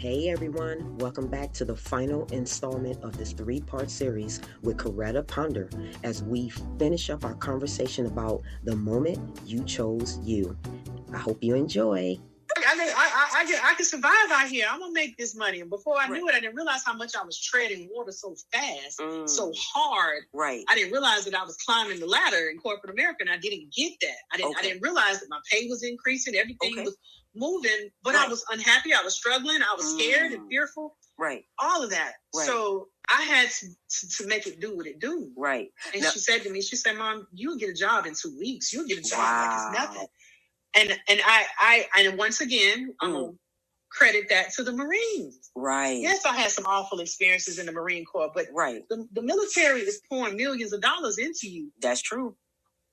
Hey everyone, welcome back to the final installment of this three-part series with Coretta Ponder as we finish up our conversation about the moment you chose you. I hope you enjoy. I can survive out here. I'm gonna make this money. And before I knew it, I didn't realize how much I was treading water so fast, so hard. Right. I didn't realize that I was climbing the ladder in corporate America, and I didn't get that. I didn't realize that my pay was increasing, everything was moving, but I was unhappy. I was struggling. I was scared and fearful. Right. All of that. Right. So I had to make it do what it do. Right. And she said to me, "Mom, you'll get a job in 2 weeks. You'll get a job like it's nothing." And I once again, I'm gonna credit that to the Marines. Right. Yes, I had some awful experiences in the Marine Corps, but the military is pouring millions of dollars into you. That's true.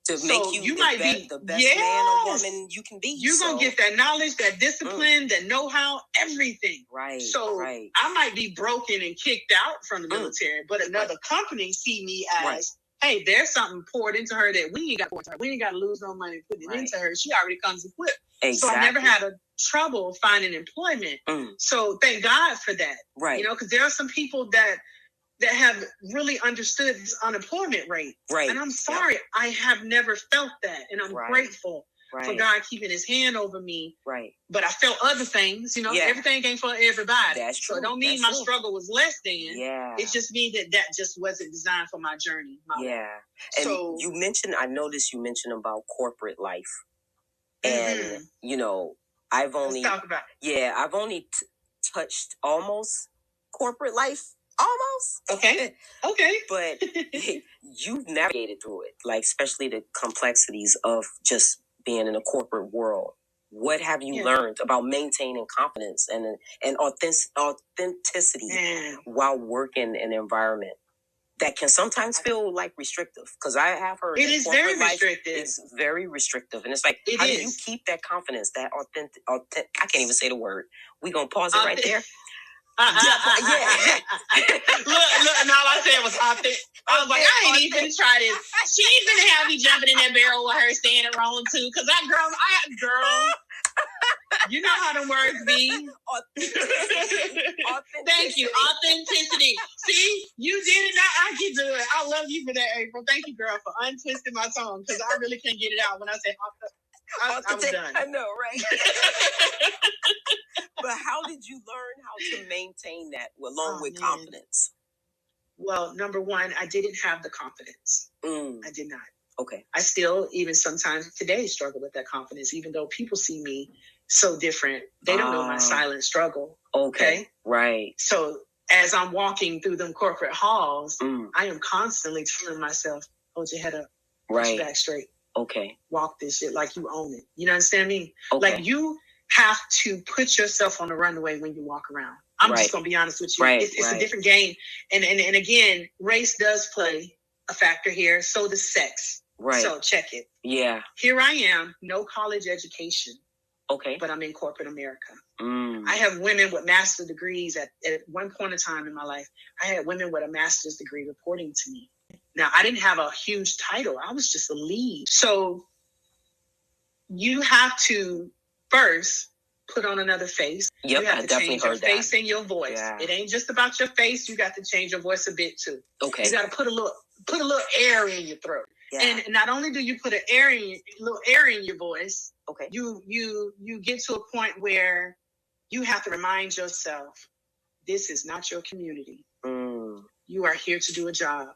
To make you might be the best man or woman you can be. You're gonna get that knowledge, that discipline, that know-how, everything. Right. So I might be broken and kicked out from the military, but another company see me as, hey, there's something poured into her that we ain't got to pour into her. We ain't got to lose no money putting it into her. She already comes equipped. Exactly. So I never had a trouble finding employment. So thank God for that. Right. You know, because there are some people that have really understood this unemployment rate. Right. And I'm sorry, I have never felt that. And I'm grateful for God keeping his hand over me. Right. But I felt other things, everything ain't for everybody. That's true. So it don't mean my struggle was less than. Yeah. It's just me that just wasn't designed for my journey. And so you mentioned, I noticed you mentioned about corporate life. And, I've only, let's talk about it. I've only touched almost corporate life. Almost. Okay. But you've navigated through it, like especially the complexities of just being in a corporate world. What have you learned about maintaining confidence and authenticity while working in an environment that can sometimes feel like restrictive? Because I have heard it is very restrictive. It's very restrictive, and it's like, how do you keep that confidence, that authentic? I can't even say the word. We're gonna pause it right there. Look, and all I said was authentic. I was like, I ain't even gonna try this. She ain't gonna have me jumping in that barrel with her standing wrong too. Cause that girl, you know how the words be. Thank you, authenticity. See, you did it. Now I can do it. I love you for that, April. Thank you, girl, for untwisting my tongue. Cause I really can't get it out when I say I was done. I know, right? But how did you learn how to maintain that along with confidence? Well, number one, I didn't have the confidence. I did not. Okay. I still, even sometimes today, struggle with that confidence, even though people see me so different. They don't know my silent struggle. Okay. Right. So as I'm walking through them corporate halls, I am constantly telling myself, hold your head up. Put your back straight. Okay. Walk this shit like you own it. You understand me? Okay. Like you have to put yourself on the runway when you walk around. I'm just going to be honest with you. It's a different game. And again, race does play a factor here. So does sex. Right. So check it. Yeah. Here I am, no college education. Okay. But I'm in corporate America. I have women with master's degrees at one point in time in my life. I had women with a master's degree reporting to me. Now, I didn't have a huge title. I was just a lead. So you have to first put on another face. Yep, you have to change your face and your voice. Yeah. It ain't just about your face. You got to change your voice a bit too. Okay. You got to put a little air in your throat. Yeah. And not only do you put a little air in your voice, you get to a point where you have to remind yourself, this is not your community. You are here to do a job.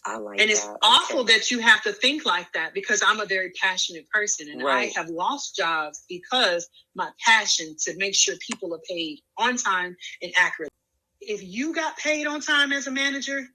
I like that. And it's awful that you have to think like that, because I'm a very passionate person, and I have lost jobs because my passion to make sure people are paid on time and accurately. If you got paid on time as a manager,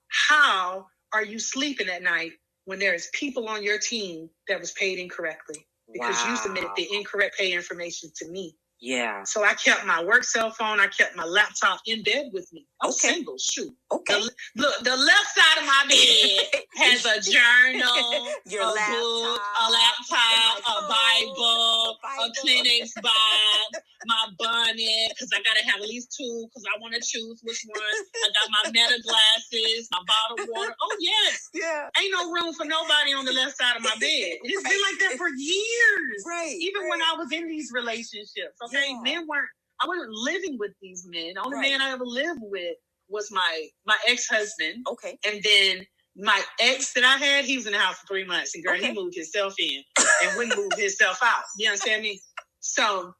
how are you sleeping at night when there's people on your team that was paid incorrectly? Because you submitted the incorrect pay information to me. Yeah. So I kept my work cell phone. I kept my laptop in bed with me. I'm single. Shoot. Okay. The left side of my bed has a journal, your book, a laptop, a Bible, a Kleenex box, my bonnet, because I got to have at least two, because I want to choose which one. I got my Meta glasses, my bottled water. Oh, yes. Yeah. Ain't no room for nobody on the left side of my bed. It's been like that for years. Right. Even when I was in these relationships. Okay. Men weren't I wasn't living with these men. The only man I ever lived with was my ex-husband. Okay. And then my ex that I had, he was in the house for 3 months. And girl, he moved himself in and wouldn't move himself out. You understand me? So,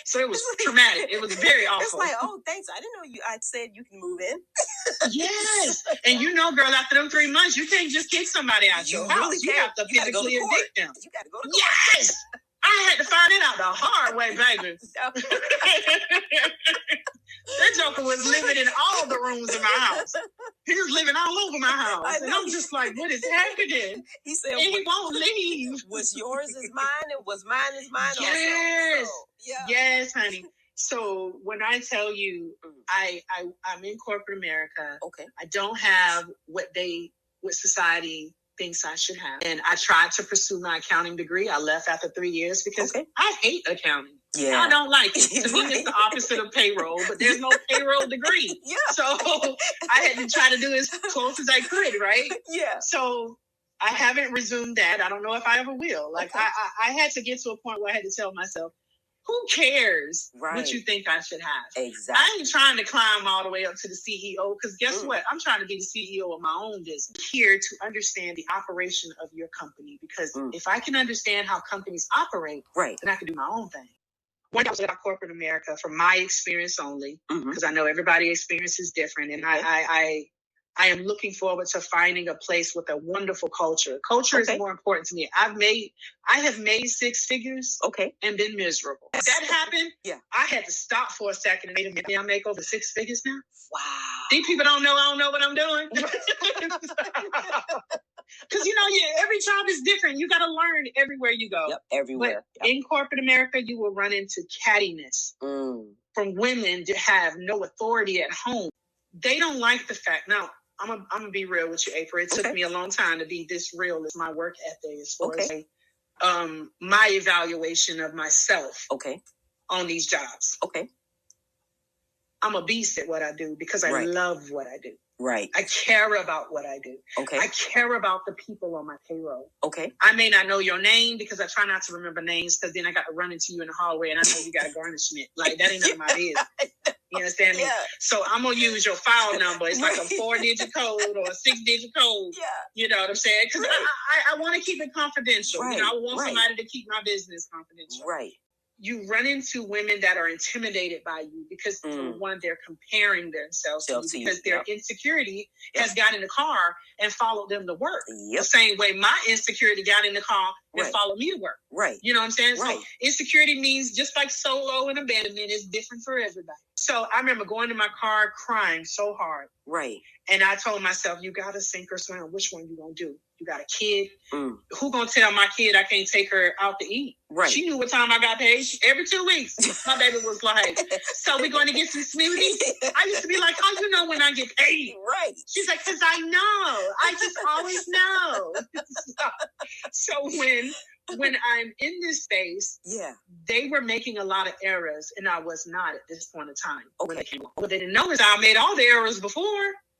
so it was traumatic. It was very awful. It's like, oh, thanks. I didn't know I said you can move in. Yes. And you know, girl, after them 3 months, you can't just kick somebody out your house. Really you have to physically evict them. You got to go to court. Yes. I had to find it out the hard way, baby. That joker was living in all the rooms in my house. He was living all over my house. And I'm just like, what is happening? He said, and he won't leave. Was yours is mine and was mine is mine yes. also. So, yeah. Yes, honey. So when I tell you I'm in corporate America, okay. I don't have what society thinks I should have. And I tried to pursue my accounting degree. I left after 3 years because I hate accounting. Yeah. I don't like it. To me, it's the opposite of payroll, but there's no payroll degree. Yeah. So I had to try to do as close as I could, right? Yeah. So I haven't resumed that. I don't know if I ever will. Like I had to get to a point where I had to tell myself, who cares what you think I should have? Exactly. I ain't trying to climb all the way up to the CEO because guess what? I'm trying to be the CEO of my own business. I'm here to understand the operation of your company because if I can understand how companies operate, then I can do my own thing. One thing about corporate America, from my experience only, because I know everybody's experience is different, and I am looking forward to finding a place with a wonderful culture. Culture is more important to me. I have made 6 figures and been miserable. If that happened, I had to stop for a second and wait a minute. I make over 6 figures now. Wow. These people I don't know what I'm doing. Because, every job is different. You got to learn everywhere you go. Yep, everywhere. But in corporate America, you will run into cattiness from women that have no authority at home. They don't like the fact. Now, I'm gonna be real with you, April. It took me a long time to be this real as my work ethic as far as my evaluation of myself on these jobs. Okay. I'm a beast at what I do because I love what I do. Right. I care about what I do. Okay. I care about the people on my payroll. Okay. I may not know your name because I try not to remember names because then I got to run into you in the hallway and I know you got a garnishment. Like, that ain't none of my business. You understand me? Yeah. So I'm going to use your file number. It's like a 4-digit code or a 6-digit code. Yeah. You know what I'm saying? Because I want to keep it confidential. Right. I want somebody to keep my business confidential. Right. You run into women that are intimidated by you because, for one, they're comparing themselves to you because their insecurity has got in the car and followed them to work. The same way my insecurity got in the car and followed me to work. Right. You know what I'm saying? Right. So insecurity means just like solo and abandonment is different for everybody. So I remember going to my car crying so hard. Right. And I told myself, you got to sink or swim. Which one you going to do? You got a kid. Who going to tell my kid I can't take her out to eat? Right. She knew what time I got paid. Every 2 weeks, my baby was like, so we going to get some smoothies? I used to be like, how you know when I get paid? Right. She's like, because I know. I just always know. So when I'm in this space, they were making a lot of errors, and I was not at this point in time. Okay. What they didn't know is I made all the errors before.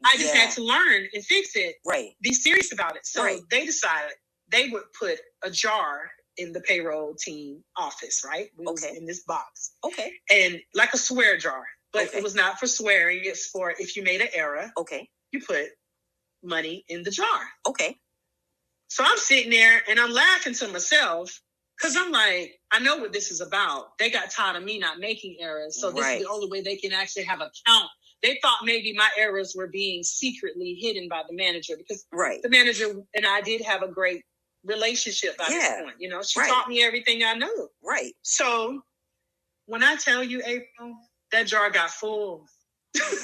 I just had to learn and fix it. Right. Be serious about it. So they decided they would put a jar in the payroll team office, right? We was in this box. Okay. And like a swear jar. But it was not for swearing. It's for if you made an error. Okay. You put money in the jar. Okay. So I'm sitting there and I'm laughing to myself because I'm like, I know what this is about. They got tired of me not making errors. So this is the only way they can actually have a count. They thought maybe my errors were being secretly hidden by the manager because the manager and I did have a great relationship by this point. You know, she taught me everything I knew. Right. So when I tell you, April, that jar got full.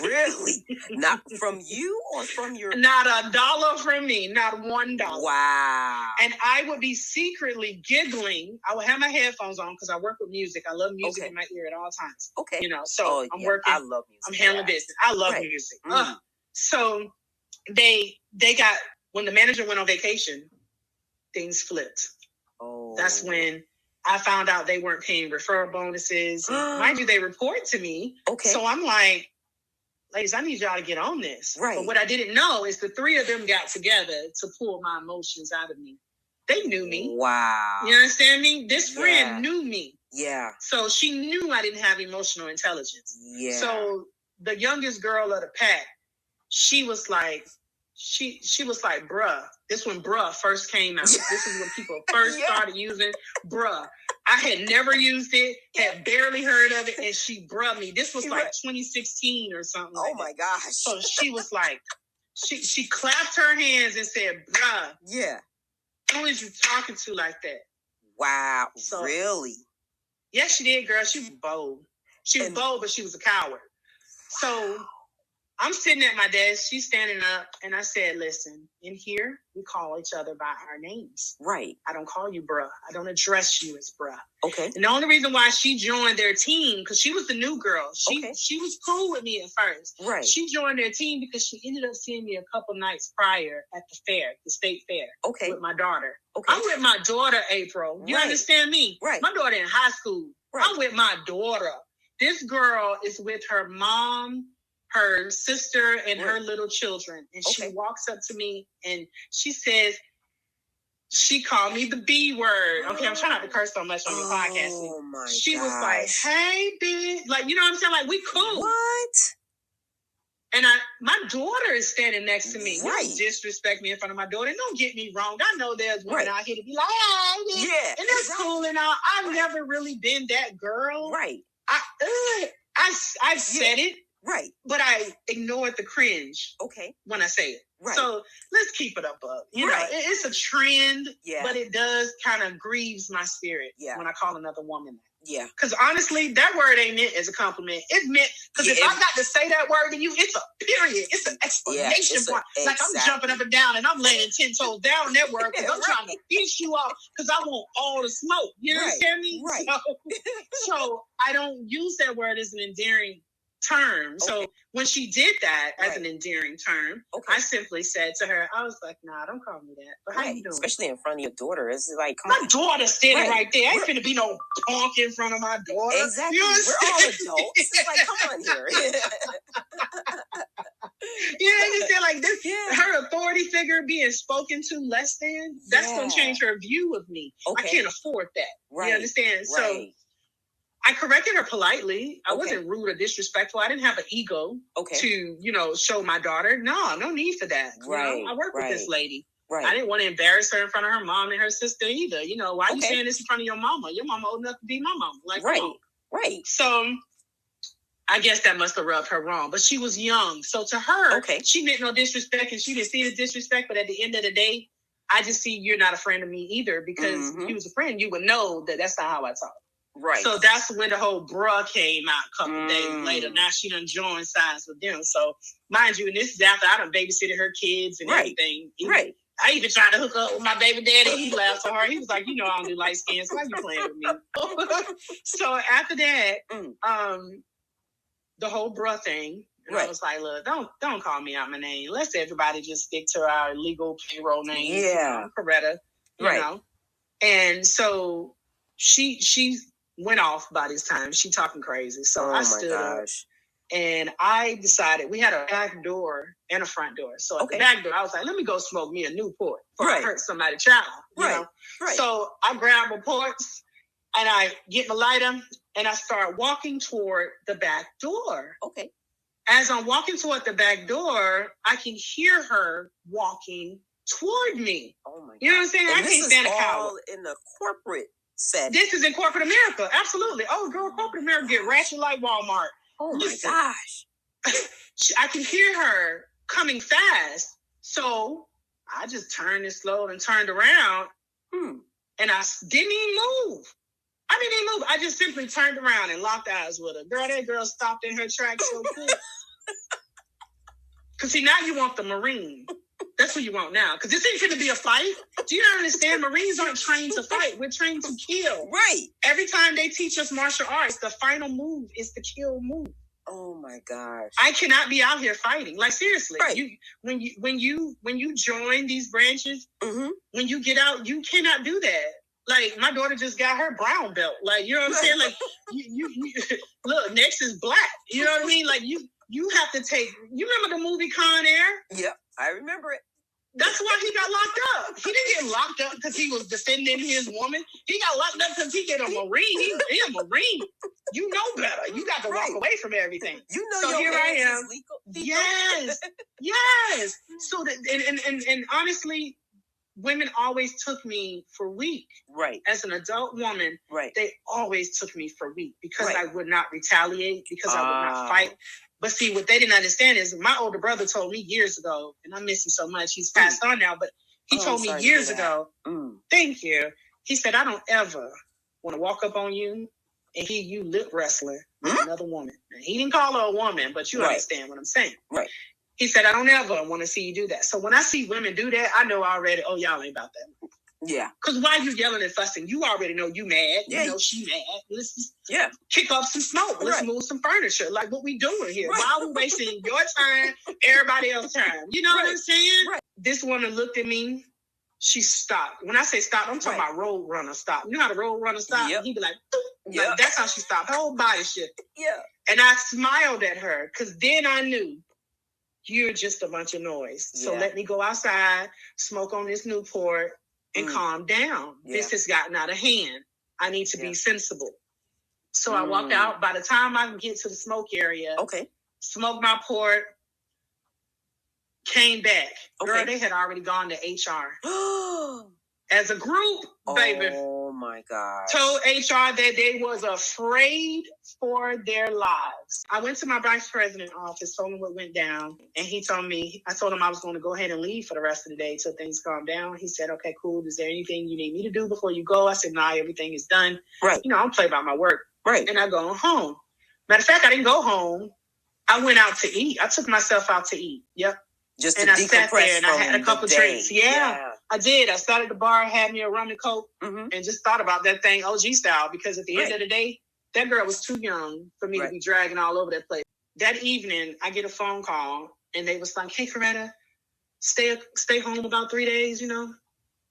Really? Not from you or from your... Not $1 from me. Not $1. Wow. And I would be secretly giggling. I would have my headphones on because I work with music. I love music in my ear at all times. Okay. You know, so I'm working. I love music. I'm handling business. I love music. So they got... When the manager went on vacation, things flipped. Oh. That's when I found out they weren't paying referral bonuses. Mind you, they report to me. Okay. So I'm like, ladies, I need y'all to get on this. Right. But what I didn't know is the 3 of them got together to pull my emotions out of me. They knew me. Wow. You understand me? This friend knew me. Yeah. So she knew I didn't have emotional intelligence. Yeah. So the youngest girl of the pack, she was like, bruh. This when bruh first came out. This is when people first started using bruh. I had never used it, had barely heard of it, and she bruh me. This was like 2016 or something. Oh my gosh. So she was like, she clapped her hands and said, bruh. Yeah. Who is you talking to like that? Wow. So, really? Yes, she did, girl. She was bold. She was bold, but she was a coward. So I'm sitting at my desk. She's standing up, and I said, listen, in here, we call each other by our names. Right. I don't call you bruh. I don't address you as bruh. Okay. And the only reason why she joined their team, because she was the new girl. She was cool with me at first. Right. She joined their team because she ended up seeing me a couple nights prior at the fair, the state fair. Okay. With my daughter. Okay. I'm with my daughter, April. You understand me? Right. My daughter in high school. Right. I'm with my daughter. This girl is with her mom, her sister, and her little children. And she walks up to me and she says, she called me the B word. Okay, I'm trying not to curse so much on your podcast. Oh my god. She was like, hey, bitch. Like, you know what I'm saying? Like, we cool. What? And my daughter is standing next to me. Right. You don't disrespect me in front of my daughter. And don't get me wrong. I know there's women out here to be like, hey, yeah. And that's cool and all. I've never really been that girl. Right. I've said it. Right. But I ignored the cringe. Okay. When I say it. Right. So let's keep it up. You know, it's a trend, but it does kind of grieves my spirit when I call another woman that. Yeah. Because honestly, that word ain't meant as a compliment. It's meant, because if I got to say that word to you, it's a period. It's an explanation point. Like I'm jumping up and down and I'm laying 10 toes down on that word because I'm trying to piss you off because I want all the smoke. You understand me? Right. So I don't use that word as an endearing term. So when she did that as an endearing term, I simply said to her, I was like, nah, don't call me that. But how you doing? Especially in front of your daughter. It's like, come my daughter's standing right there. I ain't finna be no punk in front of my daughter. Exactly. You know we're all adults. It's like, come on here. You understand? Like this, her authority figure being spoken to less than, that's going to change her view of me. I can't afford that. Right. You understand? So I corrected her politely. I wasn't rude or disrespectful. I didn't have an ego to, show my daughter. No need for that. Right. I work with this lady. Right. I didn't want to embarrass her in front of her mom and her sister either. Why are you saying this in front of your mama? Your mama old enough to be my mama. Like, right. So I guess that must have rubbed her wrong. But she was young. So to her, she meant no disrespect and she didn't see the disrespect. But at the end of the day, I just see you're not a friend of me either, because if you was a friend, you would know that that's not how I talk. Right. So that's when the whole bruh came out a couple days later. Now she done joined sides with them. So mind you, and this is after I done babysitted her kids and everything. I even tried to hook up with my baby daddy. He laughed so hard. He was like, I don't do light skin, so why you playing with me? So after that, the whole bruh thing, and I was like, look, don't call me out my name. Let's everybody just stick to our legal payroll names. Yeah. Coretta, you know. And so she went off by this time. She talking crazy. So I stood up and I decided, we had a back door and a front door. So at the back door, I was like, let me go smoke me a Newport before I hurt somebody's child. You know? So I grabbed my ports and I get my lighter and I start walking toward the back door. Okay. As I'm walking toward the back door, I can hear her walking toward me. Oh my God. You know what I'm saying? And I can't stand a coward. In the corporate setting. This is in corporate America. Absolutely. Oh, girl, corporate America get ratchet like Walmart. Oh my gosh. I can hear her coming fast. So I just turned it slow and turned around. And I didn't even move. I just simply turned around and locked eyes with her. Girl, that girl stopped in her tracks so quick. Because see, now you want the Marine. That's what you want now. Because this ain't going to be a fight. Do you not understand? Marines aren't trained to fight. We're trained to kill. Right. Every time they teach us martial arts, the final move is the kill move. Oh my gosh. I cannot be out here fighting. Like seriously. Right. When you join these branches, when you get out, you cannot do that. Like my daughter just got her brown belt. Like, you know what I'm saying? Like you look, next is black. You know what I mean? Like you have to take, you remember the movie Con Air? Yep, I remember it. That's why he got locked up. He didn't get locked up because he was defending his woman. He got locked up because he get a Marine. He a Marine. You know better. You got to walk away from everything. You know, so your here I am. Legal. Yes, yes. So that, and honestly, women always took me for weak. Right. As an adult woman, right. They always took me for weak because I would not retaliate, because I would not fight. But see, what they didn't understand is my older brother told me years ago, and I miss him so much. He's passed on now, but he told me years ago, thank you. He said, I don't ever want to walk up on you and hear you lip wrestling with another woman. And he didn't call her a woman, but you understand what I'm saying. Right. He said, I don't ever want to see you do that. So when I see women do that, I know already, oh, y'all ain't about that. Yeah. Because why are you yelling and fussing? You already know you mad. Yeah. You know she mad. Let's kick up some smoke. Let's move some furniture. Like what we doing here. Why are we wasting your time, everybody else's time? You know what I'm saying? Right. This woman looked at me. She stopped. When I say stop, I'm talking about road runner stop. You know how the road runner stop? Yep. He'd be like, like, that's how she stopped. Her whole body shifted. Yeah. And I smiled at her because then I knew you're just a bunch of noise. So let me go outside, smoke on this Newport, and calm down. Yeah. This has gotten out of hand. I need to be sensible. So I walked out. By the time I can get to the smoke area, smoked my port, came back. Girl, they had already gone to HR. As a group, baby. Oh my God. Told HR that they was afraid for their lives. I went to my vice president office, told him what went down. And he told me, I told him I was going to go ahead and leave for the rest of the day till things calm down. He said, okay, cool. Is there anything you need me to do before you go? I said, nah, everything is done. Right. You know, I don't play by my work. Right. And I go home. Matter of fact, I didn't go home. I went out to eat. I took myself out to eat. Yep. Just to decompress. I sat there and I had a couple drinks. Yeah, I did. I started the bar, had me a rum and coke, and just thought about that thing OG style. Because at the end of the day, that girl was too young for me to be dragging all over that place. That evening, I get a phone call, and they was like, "Hey, Coretta, stay home about 3 days. You know,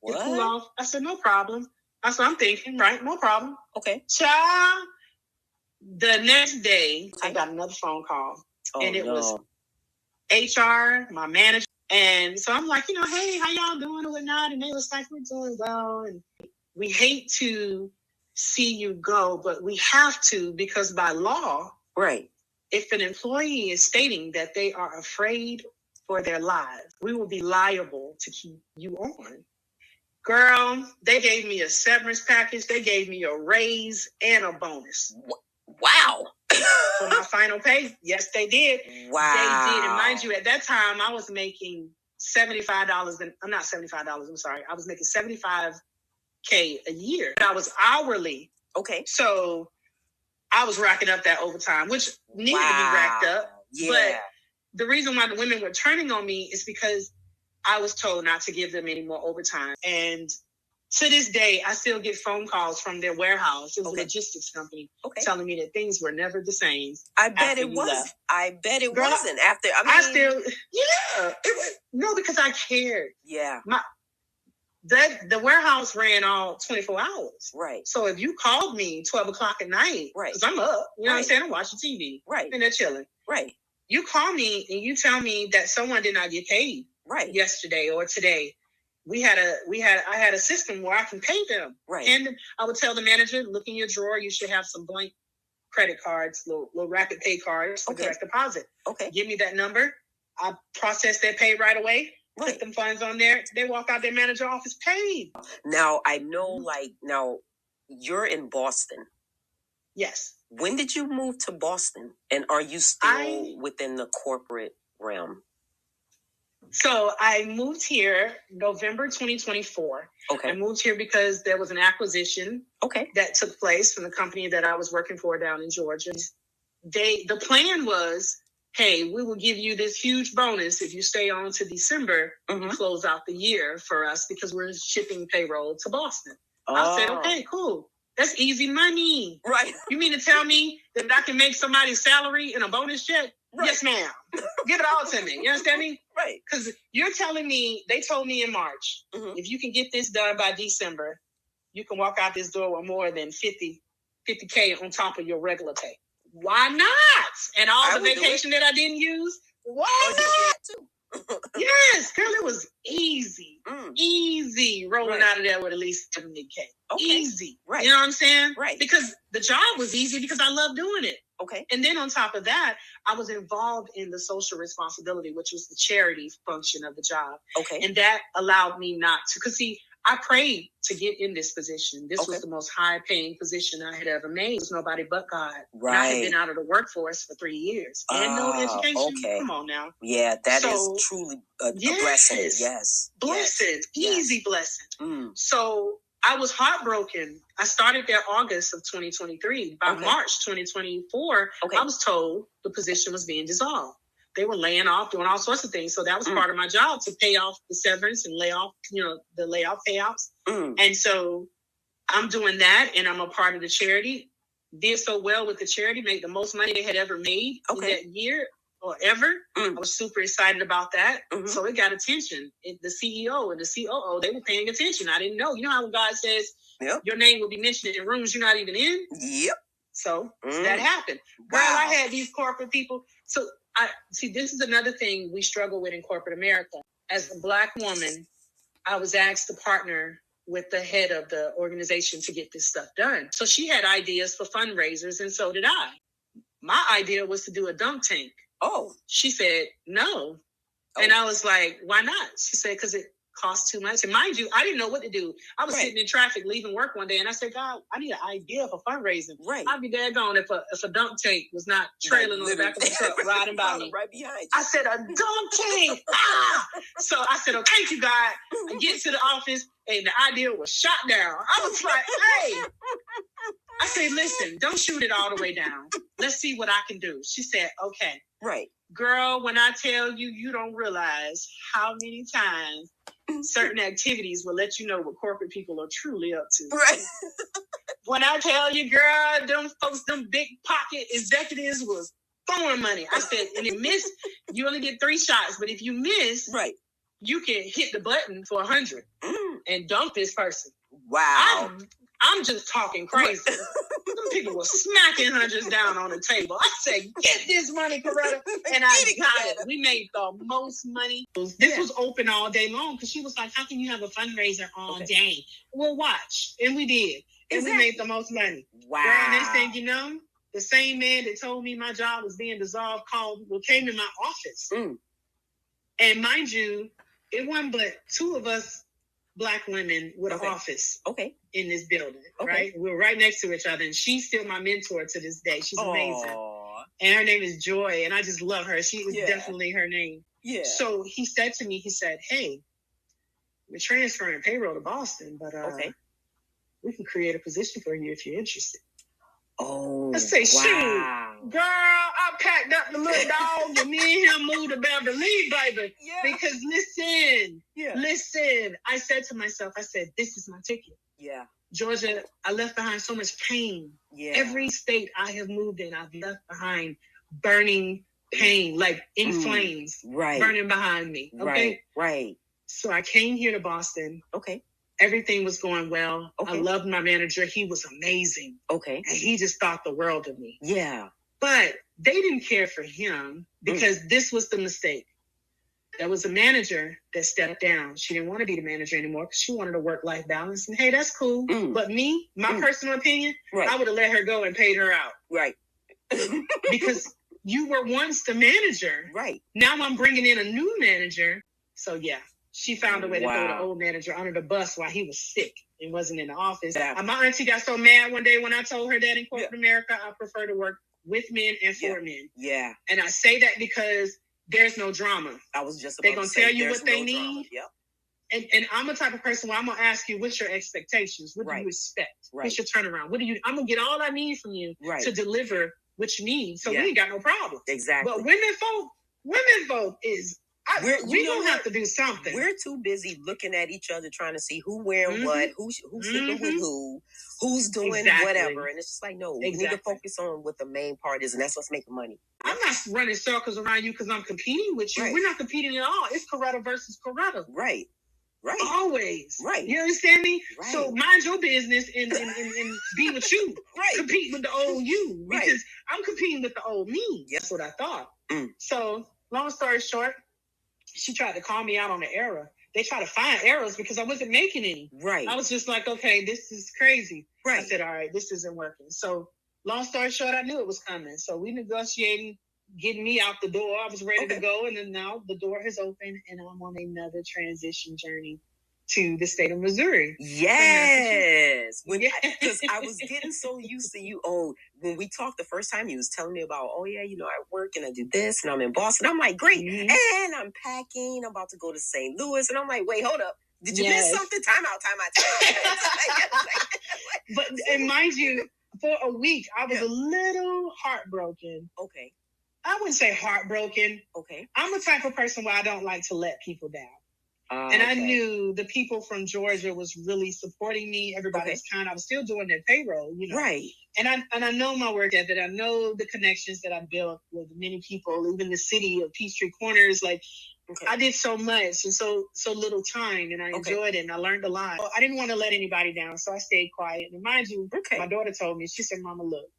get cool off." I said, "No problem." That's what I'm thinking. Right? No problem. Okay. Child. The next day, I got another phone call, and it was HR, my manager. And so I'm like, you know, hey, how y'all doing or whatnot? And they was like, we're doing well. And we hate to see you go, but we have to because by law, if an employee is stating that they are afraid for their lives, we will be liable to keep you on. Girl, they gave me a severance package. They gave me a raise and a bonus. Wow. For my final pay. Yes, they did. Wow. They did. And mind you, at that time, I was making $75. I'm not $75. I'm sorry. I was making $75K a year. I was hourly. Okay. So I was racking up that overtime, which needed to be racked up. Yeah. But the reason why the women were turning on me is because I was told not to give them any more overtime. And to this day, I still get phone calls from their warehouse. It was a logistics company telling me that things were never the same. I bet it was. I bet it wasn't after. No, because I cared. Yeah. The warehouse ran all 24 hours. Right. So if you called me 12 o'clock at night, because I'm up, you know what I'm saying? I'm watching TV. Right. And they're chilling. Right. You call me and you tell me that someone did not get paid yesterday or today. I had a system where I can pay them. Right. And I would tell the manager, look in your drawer, you should have some blank credit cards, little rapid pay cards for direct deposit. Okay. Give me that number. I process their pay right away. Right. Put them funds on there. They walk out their manager office paid. Now I know now you're in Boston. Yes. When did you move to Boston? And are you still within the corporate realm? So I moved here November 2024. Okay. I moved here because there was an acquisition that took place from the company that I was working for down in Georgia. The plan was, hey, we will give you this huge bonus if you stay on to December and close out the year for us because we're shipping payroll to Boston. I said, okay, cool. That's easy money. Right. You mean to tell me that I can make somebody's salary in a bonus check? Right. Yes, ma'am. Give it all to me. You understand me? Right. Because you're telling me, they told me in March, if you can get this done by December, you can walk out this door with more than 50K on top of your regular pay. Why not? And all the vacation that I didn't use, why not? Yes, girl, it was easy. Easy rolling out of there with at least 70K. Okay. Easy. Right. You know what I'm saying? Right. Because the job was easy because I love doing it. Okay. And then on top of that, I was involved in the social responsibility, which was the charity function of the job. Okay. And that allowed me not to, because see, I prayed to get in this position. This was the most high-paying position I had ever made. It was nobody but God. Right. And I had been out of the workforce for 3 years. And no education. Okay. Come on now. Yeah, that is truly a blessing. Yes. Blessing. Yes. Easy blessing. So I was heartbroken. I started there August of 2023. By March 2024, I was told the position was being dissolved. They were laying off, doing all sorts of things. So that was part of my job, to pay off the severance and lay off, the layoff payouts. And so I'm doing that, and I'm a part of the charity. Did so well with the charity, made the most money they had ever made in that year or ever. I was super excited about that. So it got attention. The CEO and the COO, they were paying attention. I didn't know. You know how God says your name will be mentioned in rooms you're not even in? Yep. So that happened. Girl, I had these corporate people. So this is another thing we struggle with in corporate America. As a Black woman, I was asked to partner with the head of the organization to get this stuff done. So she had ideas for fundraisers, and so did I. My idea was to do a dunk tank. Oh. She said, no. Oh. And I was like, why not? She said, because it costs too much. And mind you, I didn't know what to do. I was sitting in traffic leaving work one day, and I said, God, I need an idea for fundraising. Right. I'd be daggone if a dunk tank was not trailing on the back of the truck, riding by me. Right behind you. I said, a dunk tank. So I said, oh, thank you, God. I get to the office, and the idea was shot down. I was like, hey. I said, listen, don't shoot it all the way down. Let's see what I can do. She said, okay. Right. Girl, when I tell you, you don't realize how many times certain activities will let you know what corporate people are truly up to. Right. When I tell you, girl, them folks, them big pocket executives was throwing money. I said, and if you miss, you only get 3 shots. But if you miss, you can hit the button for 100 and dunk this person. Wow. I'm just talking crazy. Them people were smacking hundreds down on the table. I said, get this money, Coretta. And I got it. We made the most money. This was open all day long, because she was like, how can you have a fundraiser all day? We'll watch. And we did. And we made the most money. Wow. Girl, next thing you know, the same man that told me my job was being dissolved came in my office. And mind you, it wasn't but 2 of us Black women with an office in this building, right? We're right next to each other, and she's still my mentor to this day. She's amazing. And her name is Joy, and I just love her. She is definitely her name. Yeah. So he said to me, he said, hey, we're transferring payroll to Boston, but we can create a position for you if you're interested. Oh, I say, shoot, girl, I packed up the little dog and me and him moved to Beverly, baby. Yeah. Because listen, I said to myself, I said, this is my ticket. Yeah. Georgia, I left behind so much pain. Yeah. Every state I have moved in, I've left behind burning pain, like in flames, burning behind me. Okay. Right. So I came here to Boston. Okay. Everything was going well. Okay. I loved my manager. He was amazing. Okay. And he just thought the world of me. Yeah. But they didn't care for him, because this was the mistake. There was a manager that stepped down. She didn't want to be the manager anymore because she wanted a work-life balance. And hey, that's cool. But me, my personal opinion, I would have let her go and paid her out. Right. Because you were once the manager. Right. Now I'm bringing in a new manager. So yeah. She found a way to throw the old manager under the bus while he was sick and wasn't in the office. Yeah. And my auntie got so mad one day when I told her that in corporate America, I prefer to work with men and for men. Yeah. And I say that because there's no drama. I was just about They're going to tell you what they need. Yep. And I'm the type of person where I'm going to ask you, what's your expectations? What do you expect? What's your turnaround? I'm going to get all I need from you to deliver what you need. So we ain't got no problem. Exactly. But women folk is... we don't have to do something. We're too busy looking at each other, trying to see who wearing what, who's sleeping with who's doing whatever. And it's just like, no, we need to focus on what the main part is, and that's what's making money. I'm not running circles around you because I'm competing with you. Right. We're not competing at all. It's Coretta versus Coretta. Right. Right. Always. Right. You understand me? Right. So mind your business and be with you. Right. Compete with the old you. Because I'm competing with the old me. Yep. That's what I thought. So, long story short, she tried to call me out on the error. They tried to find errors because I wasn't making any. Right. I was just like, okay, this is crazy. Right. I said, all right, this isn't working. So long story short, I knew it was coming. So we negotiated getting me out the door. I was ready to go. And then now the door has opened and I'm on another transition journey to the state of Missouri. Yes. Because I was getting so used to you. Oh, when we talked the first time, you was telling me about, oh yeah, I work and I do this and I'm in Boston. I'm like, great. Mm-hmm. And I'm packing. I'm about to go to St. Louis. And I'm like, wait, hold up. Did you miss something? Time out. But and mind you, for a week, I was a little heartbroken. Okay. I wouldn't say heartbroken. Okay. I'm the type of person where I don't like to let people down. And I knew the people from Georgia was really supporting me. Everybody was kind. I was still doing their payroll, Right. And I know my work ethic. I know the connections that I built with many people, even the city of Peachtree Corners. Like, I did so much and so little time, and I enjoyed it, and I learned a lot. I didn't want to let anybody down, so I stayed quiet. And mind you, my daughter told me, she said, "Mama, look,"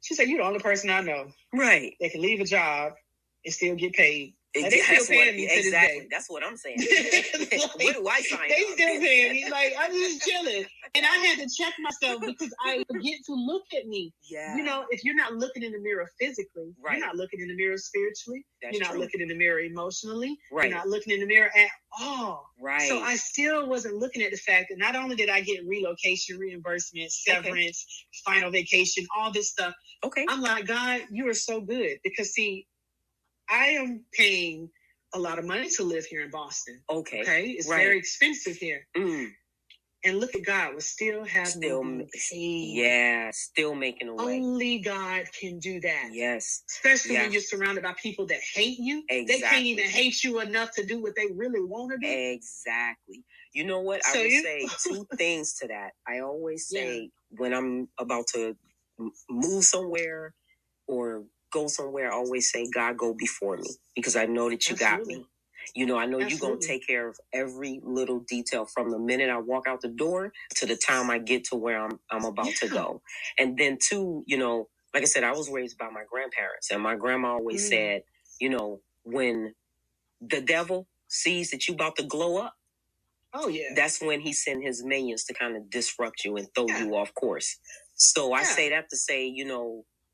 she said, "You're the only person I know, right, that can leave a job and still get paid." They still paying me to this day. That's what I'm saying. Where do I sign? They still paying me. Like, I'm just chilling. And I had to check myself because I forget to look at me. Yeah. If you're not looking in the mirror physically, you're not looking in the mirror spiritually. You're not looking in the mirror emotionally. Right. You're not looking in the mirror at all. Right. So I still wasn't looking at the fact that not only did I get relocation, reimbursement, severance, final vacation, all this stuff. Okay. I'm like, God, you are so good. Because see, I am paying a lot of money to live here in Boston. Okay. It's very expensive here. Mm. And look at God, we're still having paid. Yeah, still making a way. Only God can do that. Yes. Especially when you're surrounded by people that hate you. Exactly. They can't even hate you enough to do what they really want to do. Exactly. You know what? I would say two things to that. I always say when I'm about to move somewhere or go somewhere, I always say, God, go before me, because I know that you got me. I know you're going to take care of every little detail from the minute I walk out the door to the time I get to where I'm about to go. And then two, like I said, I was raised by my grandparents, and my grandma always said, when the devil sees that you about to glow up, that's when he send his minions to kind of disrupt you and throw you off course. So I say that to say,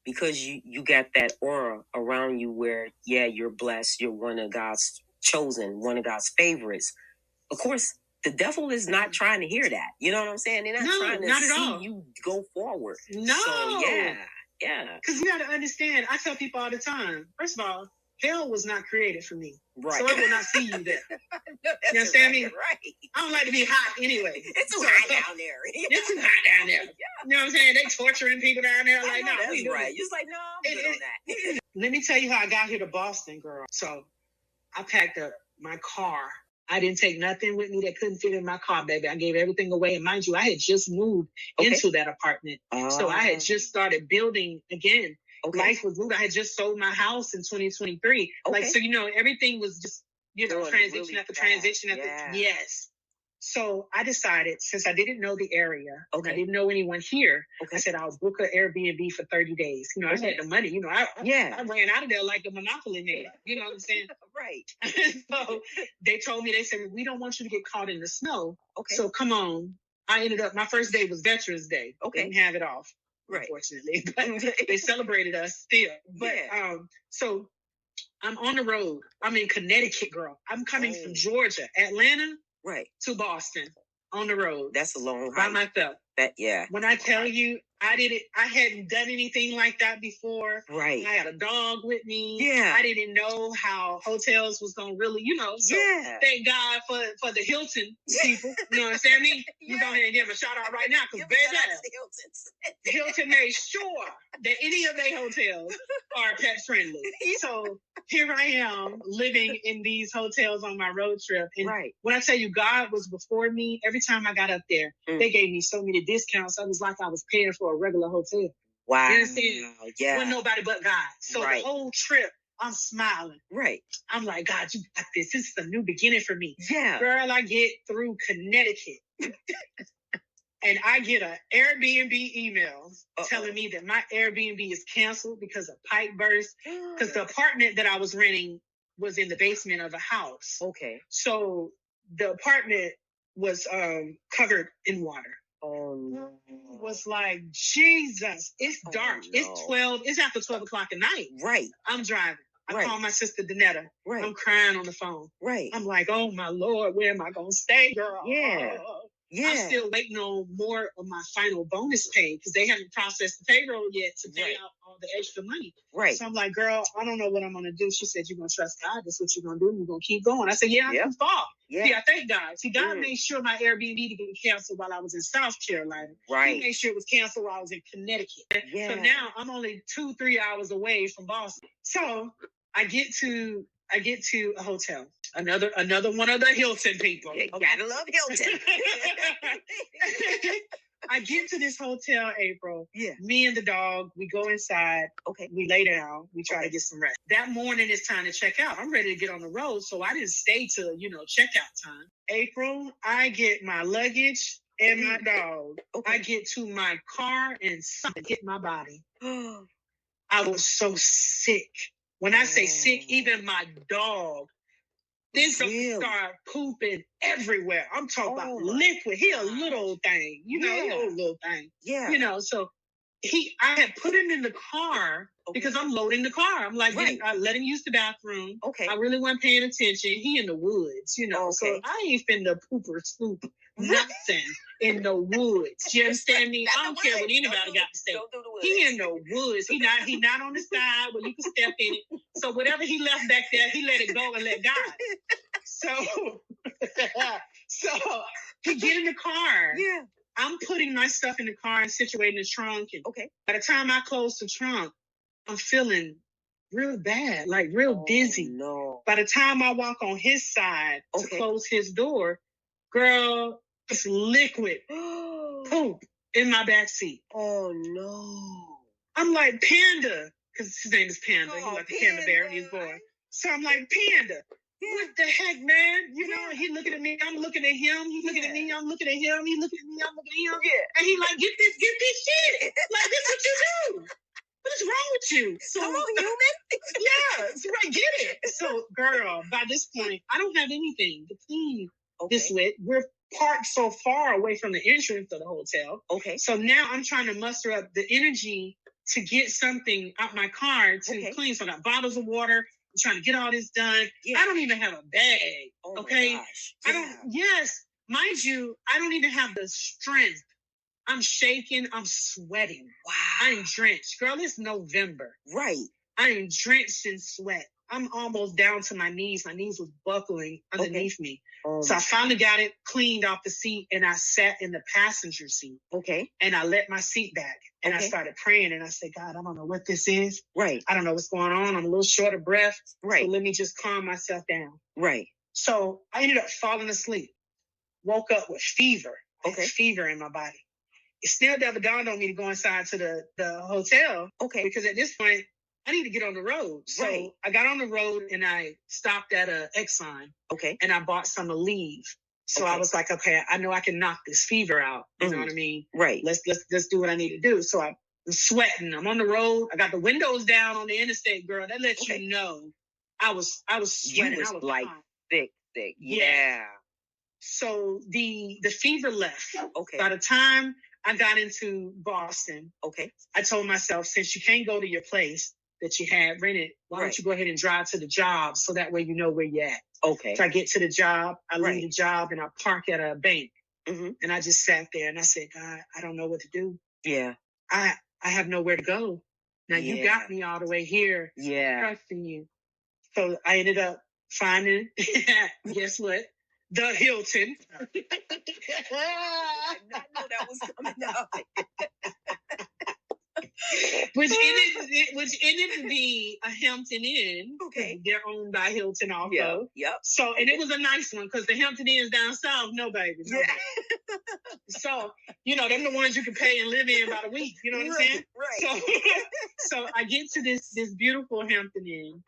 because you got that aura around you where, you're blessed, you're one of God's chosen, one of God's favorites. Of course, the devil is not trying to hear that. You know what I'm saying? They're not trying to see you go forward. No. So, yeah. Because you got to understand, I tell people all the time, first of all, hell was not created for me. Right. So I will not see you there. You understand me? Right. I don't like to be hot anyway. It's too hot down there. It's too hot down there. You know what I'm saying? They torturing people down there. Like, no, that's right. You're like, no, I'm good on that. Let me tell you how I got here to Boston, girl. So I packed up my car. I didn't take nothing with me that couldn't fit in my car, baby. I gave everything away. And mind you, I had just moved into that apartment. So I had just started building again. Life was moved. I had just sold my house in 2023. So, everything was just, transition really after transition after. Yes. So I decided, since I didn't know the area, and I didn't know anyone here, I said, I'll book an Airbnb for 30 days. I had the money. I ran out of there like the Monopoly man. You know what I'm saying? Right. So they told me, they said, we don't want you to get caught in the snow. So come on. I ended up, my first day was Veterans Day. Didn't have it off. Unfortunately, but they celebrated us still. But so I'm on the road. I'm in Connecticut, girl. I'm coming from Georgia, Atlanta, to Boston on the road. That's a long by myself. When I tell you, I hadn't done anything like that before. Right. I had a dog with me. Yeah. I didn't know how hotels was gonna really, So thank God for the Hilton people. You know what I'm saying? I mean, you go ahead and give a shout out right now, because baby, Hilton made sure that any of their hotels are pet friendly. So here I am living in these hotels on my road trip. And when I tell you God was before me, every time I got up there, they gave me so many discounts. I was like I was paying for a regular hotel. Wow. You understand? Yeah. Wasn't nobody but God. So the whole trip, I'm smiling. Right. I'm like, God, you got this. This is a new beginning for me. Yeah. Girl, I get through Connecticut. And I get an Airbnb email telling me that my Airbnb is canceled because a pipe burst. Because the apartment that I was renting was in the basement of a house. Okay. So the apartment was covered in water. Oh no. Was like, Jesus, it's dark. No. It's after 12 o'clock at night. Right. I'm driving. I call my sister Danetta. Right. I'm crying on the phone. Right. I'm like, oh my Lord, where am I gonna stay, girl? Yeah. Yeah. I'm still waiting on more of my final bonus pay because they haven't processed the payroll yet to pay out all the extra money. Right. So I'm like, girl, I don't know what I'm gonna do. She said, you're gonna trust God. That's what you're gonna do. You're gonna keep going. I said, yeah, I'm gonna fall. Yeah. See, I thank God. See, God made sure my Airbnb to get canceled while I was in South Carolina. Right. He made sure it was canceled while I was in Connecticut. Yeah. So now I'm only 2-3 hours away from Boston. So I get to a hotel. Another one of the Hilton people. Okay. Gotta love Hilton. I get to this hotel, April. Yeah. Me and the dog, we go inside. Okay. We lay down. We try to get some rest. That morning it's time to check out. I'm ready to get on the road, so I didn't stay till, checkout time. April, I get my luggage and my dog. Okay. I get to my car and something hit my body. I was so sick. When I say sick, even my dog, this started pooping everywhere. I'm talking about liquid. He a little thing, he a little thing. Yeah. So I had put him in the car because I'm loading the car. I'm like, I let him use the bathroom. Okay. I really wasn't paying attention. He in the woods, so I ain't finna poop or scoop nothing in the woods. You understand me? I don't care what anybody got to say. He in the woods. He not on the side where you can step in it. So whatever he left back there, he let it go and let God. So he get in the car. Yeah. I'm putting my stuff in the car and situating the trunk. And by the time I close the trunk, I'm feeling real bad, like real dizzy. No. By the time I walk on his side to close his door, girl, it's liquid poop in my backseat. Oh no. I'm like, Panda, because his name is Panda. He's like a panda bear and he's born. So I'm like, Panda. What the heck, man? He looking at me, I'm looking at him, he looking at me, I'm looking at him, he looking at me, I'm looking at him. Yeah. And he like, get this shit. Like, this what you do. What is wrong with you? So, come on, human. Yeah, it's right, get it. So, girl, by this point, I don't have anything to clean this with. We're parked so far away from the entrance of the hotel. Okay. So now I'm trying to muster up the energy to get something out my car to clean. So I got bottles of water. I'm trying to get all this done. Yeah. I don't even have a bag. Oh okay. My gosh. Yeah. Yes. Mind you, I don't even have the strength. I'm shaking. I'm sweating. Wow. I'm drenched. Girl, it's November. Right. I am drenched in sweat. I'm almost down to my knees. My knees was buckling underneath me. So I finally got it cleaned off the seat and I sat in the passenger seat. Okay. And I let my seat back and I started praying and I said, God, I don't know what this is. Right. I don't know what's going on. I'm a little short of breath. Right. So let me just calm myself down. Right. So I ended up falling asleep. Woke up with fever. Okay. Fever in my body. It still never dawned on me to go inside to the hotel. Okay. Because at this point, I need to get on the road. So I got on the road and I stopped at a Exxon. Okay. And I bought some Aleve. So I was like, okay, I know I can knock this fever out. You know what I mean? Right. Let's do what I need to do. So I'm sweating. I'm on the road. I got the windows down on the interstate, girl. That lets you know I was sweating. You was I was like hot. Thick. Yeah. So the fever left. Okay. By the time I got into Boston, I told myself, since you can't go to your place that you had rented, why don't you go ahead and drive to the job so that way you know where you're at. Okay. So I get to the job, I leave the job, and I park at a bank. Mm-hmm. And I just sat there and I said, God, I don't know what to do. Yeah. I have nowhere to go. Now you got me all the way here. Yeah. Trusting you. So I ended up finding, guess what? The Hilton. I did not know that was coming out. Which ended to be a Hampton Inn. Okay. They're owned by Hilton also. Yep. So, and it was a nice one because the Hampton Inns down south, no baby. No baby. So, them the ones you can pay and live in about a week. You know what I'm saying? Right. So I get to this beautiful Hampton Inn,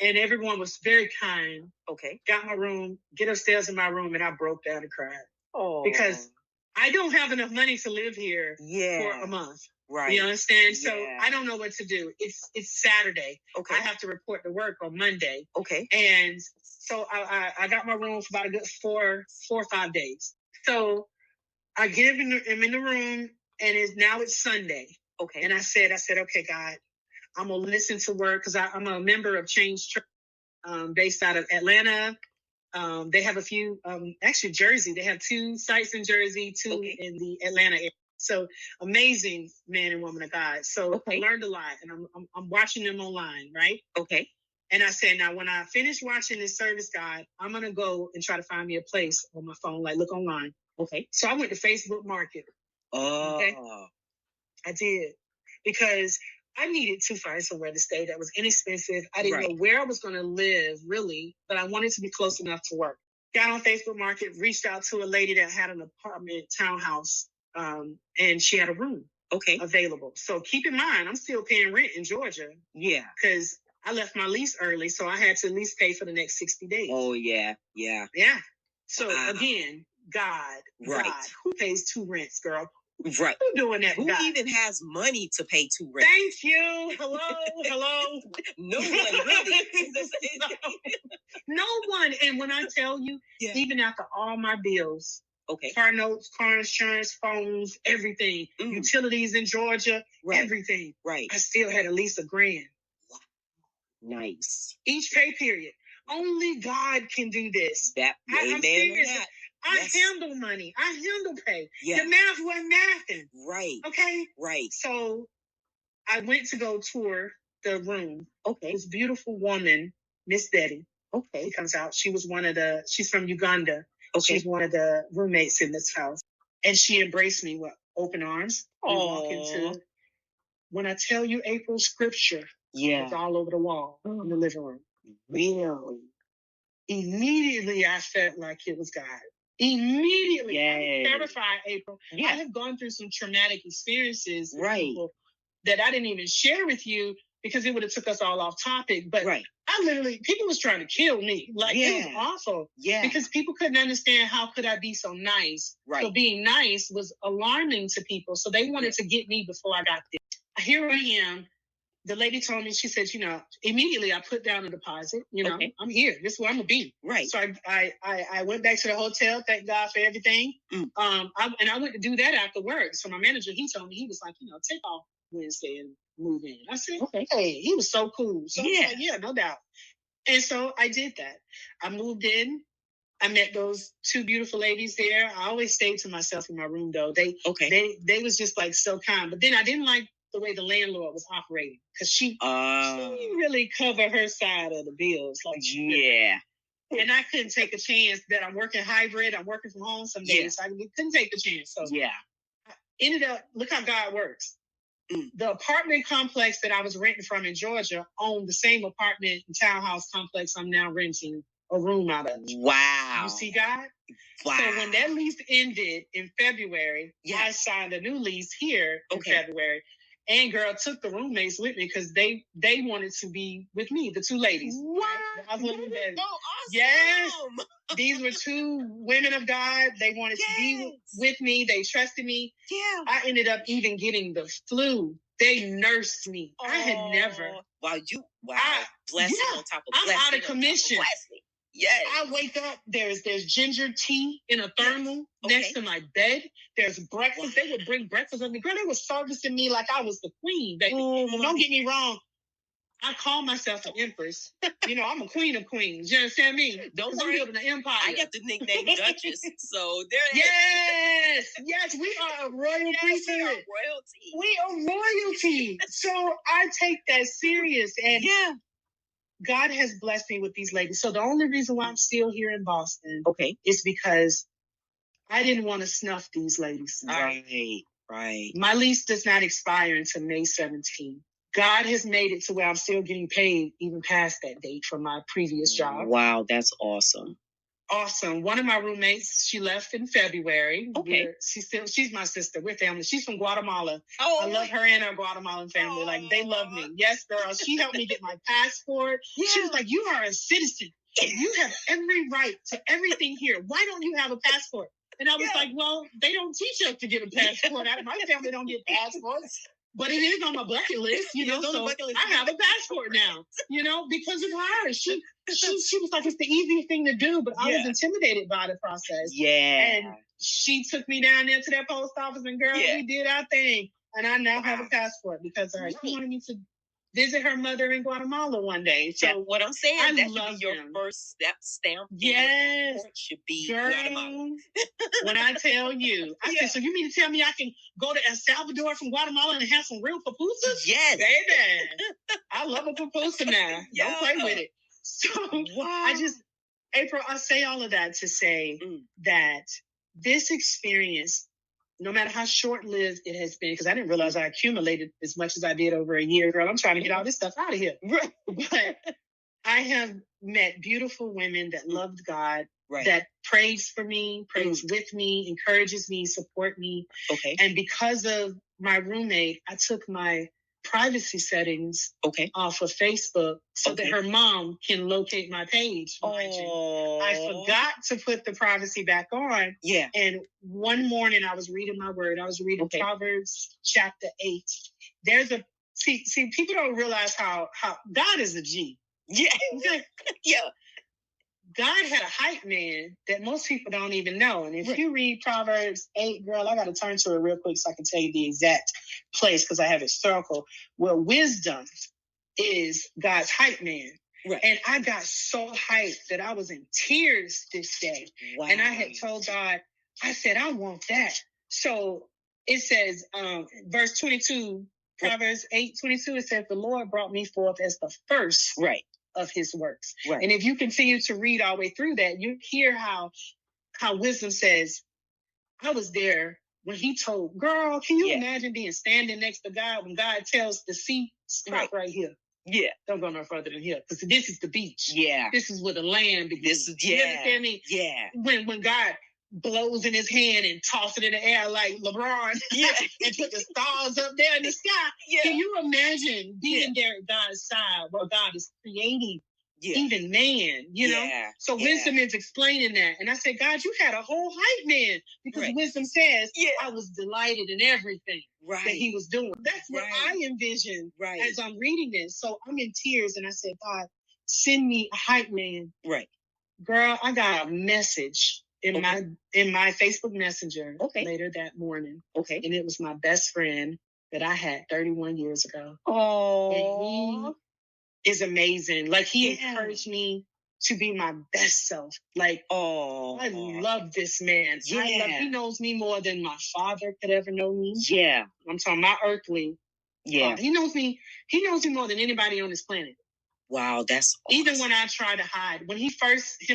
and everyone was very kind. Okay. Got my room, get upstairs in my room, and I broke down and cried. Oh. Because I don't have enough money to live here for a month. Right. You understand? Yeah. So I don't know what to do. It's Saturday. Okay. I have to report to work on Monday. Okay. And so I got my room for about a good 4 or 5 days. So I I'm in the room, and it's Sunday. Okay. And I said, okay, God, I'm gonna listen to word, because I'm a member of Change Church, based out of Atlanta. They have a few, actually Jersey. They have 2 sites in Jersey, 2 in the Atlanta area. So amazing man and woman of God. So I learned a lot, and I'm watching them online, right? Okay. And I said, now when I finish watching this service, God, I'm gonna go and try to find me a place on my phone, like look online. Okay. So I went to Facebook Market. Okay. I did, because I needed to find somewhere to stay that was inexpensive. I didn't know where I was going to live, really, but I wanted to be close enough to work. Got on Facebook Market, reached out to a lady that had an apartment townhouse, and she had a room available. So keep in mind, I'm still paying rent in Georgia. Yeah. Because I left my lease early, so I had to at least pay for the next 60 days. Oh, yeah. Yeah. Yeah. So again, God, who pays 2 rents, girl? Right. Who doing that? Who God? even has money to pay 2 rent? Thank you. Hello. No one really. No one. And when I tell you, even after all my bills, car notes, car insurance, phones, everything, utilities in Georgia, everything, I still had at least $1,000. Nice. Each pay period. Only God can do this. I'm serious. I handle money. I handle pay. The math wasn't mathing. Right. Okay? Right. So I went to go tour the room. Okay. This beautiful woman, Miss Betty. Okay. She comes out. She's from Uganda. Okay. She's one of the roommates in this house. And she embraced me with open arms. We walk into, when I tell you, April, scripture was all over the wall in the living room. Really? Immediately, I felt like it was God. Immediately. Yay. I'm terrified, April. I have gone through some traumatic experiences with people that I didn't even share with you, because it would have took us all off topic. But I literally, people was trying to kill me. Like, it was awful. Yeah. Because people couldn't understand, how could I be so nice? Right. So being nice was alarming to people. So they wanted to get me before I got there. Here I am. The lady told me, she said, immediately I put down a deposit. I'm here. This is where I'm going to be. Right. So I went back to the hotel. Thank God for everything. I went to do that after work. So my manager, he told me, he was like, take off Wednesday and move in. I said, okay. Hey, he was so cool. So I was like, no doubt. And so I did that. I moved in. I met those 2 beautiful ladies there. I always stayed to myself in my room, though. They was just like so kind. But then I didn't like the way the landlord was operating, because she didn't really cover her side of the bills. Like, and I couldn't take a chance that I'm working hybrid. I'm working from home some days. So I couldn't take the chance. So I ended up, look how God works. The apartment complex that I was renting from in Georgia owned the same apartment and townhouse complex I'm now renting a room out of. Wow. You see God? Wow. So when that lease ended in February, I signed a new lease here in February. And girl, took the roommates with me, because they wanted to be with me, the 2 ladies. Wow. I was living there. So awesome. Yes. These were 2 women of God. They wanted to be with me. They trusted me. Yeah. I ended up even getting the flu. They nursed me. I had never. Wow. Blessing on top of blessing. I'm out of commission. Yes. I wake up, there's ginger tea in a thermal next to my bed. There's breakfast. They would bring breakfast on me. Girl, they were servicing me like I was the queen. Don't get me wrong. I call myself an empress. I'm a queen of queens. You understand me? Don't worry. I'm building an empire. I got the nickname Duchess. So there it is. Yes, we are a royal priesthood. We are royalty. So I take that serious. And God has blessed me with these ladies. So the only reason why I'm still here in Boston is because I didn't want to snuff these ladies. Right. My lease does not expire until May 17th. God has made it to where I'm still getting paid even past that date from my previous job. Wow, that's awesome. Awesome. One of my roommates, she left in February. Okay. She's my sister. We're family. She's from Guatemala. Oh, I love her and her Guatemalan family. Like, they love me. Yes, girl. She helped me get my passport. Yeah. She was like, you are a citizen. You have every right to everything here. Why don't you have a passport? And I was like, well, they don't teach us to get a passport. My family don't get passports. But it is on my bucket list, you know. So I have a passport now, you know, because of her. She was like, it's the easiest thing to do, but I was intimidated by the process. Yeah. And she took me down there to that post office, and girl, we did our thing. And I now have a passport because of her. She wanted me to visit her mother in Guatemala one day. So that's what I'm saying. I that love should be your them. first stamp. Yes. Should be girl, Guatemala. When I tell you, I said, so you mean to tell me I can go to El Salvador from Guatemala and have some real pupusas? Yes. Baby. I love a pupusa now. Don't play with it. So wow. April, I say all of that to say that this experience, no matter how short-lived it has been, because I didn't realize I accumulated as much as I did over a year. Girl, I'm trying to get all this stuff out of here. Right. But I have met beautiful women that loved God, right. that prays for me, prays with me, encourages me, support me. Okay. And because of my roommate, I took my privacy settings off of Facebook so that her mom can locate my page. I forgot to put the privacy back on. Yeah. And one morning I was reading my word. I was reading Proverbs chapter 8. There's a see people don't realize how God is a G. Yeah. Yeah. God had a hype man that most people don't even know. And if you read Proverbs 8, girl, I got to turn to it real quick so I can tell you the exact place because I have it circled, where wisdom is God's hype man. Right. And I got so hyped that I was in tears this day. Wow. And I had told God, I said, I want that. So it says, verse 22, Proverbs 8:22, it says, the Lord brought me forth as the first. Right. Of his works. Right. And if you continue to read all the way through that, you hear how wisdom says, I was there when he told, girl, can you imagine being standing next to God when God tells the sea, stop right here. Yeah. Don't go no further than here. Because this is the beach. Yeah. This is where the land begins. This is, You understand me? Yeah. When God blows in his hand and tosses it in the air like LeBron and put the stars up there in the sky. Yeah. Can you imagine being there at God's side while God is creating even man, you know? So wisdom is explaining that. And I said, God, you had a whole hype man because wisdom says I was delighted in everything that he was doing. That's what I envisioned as I'm reading this. So I'm in tears and I said, God, send me a hype man. Right. Girl, I got a message in my Facebook Messenger later that morning. Okay. And it was my best friend that I had 31 years ago. Oh. And he is amazing. Like he encouraged me to be my best self. Like, I love this man. Yeah. He knows me more than my father could ever know me. Yeah. I'm talking my earthly. Yeah. He knows me more than anybody on this planet. Wow, that's awesome. Even when I tried to hide, when him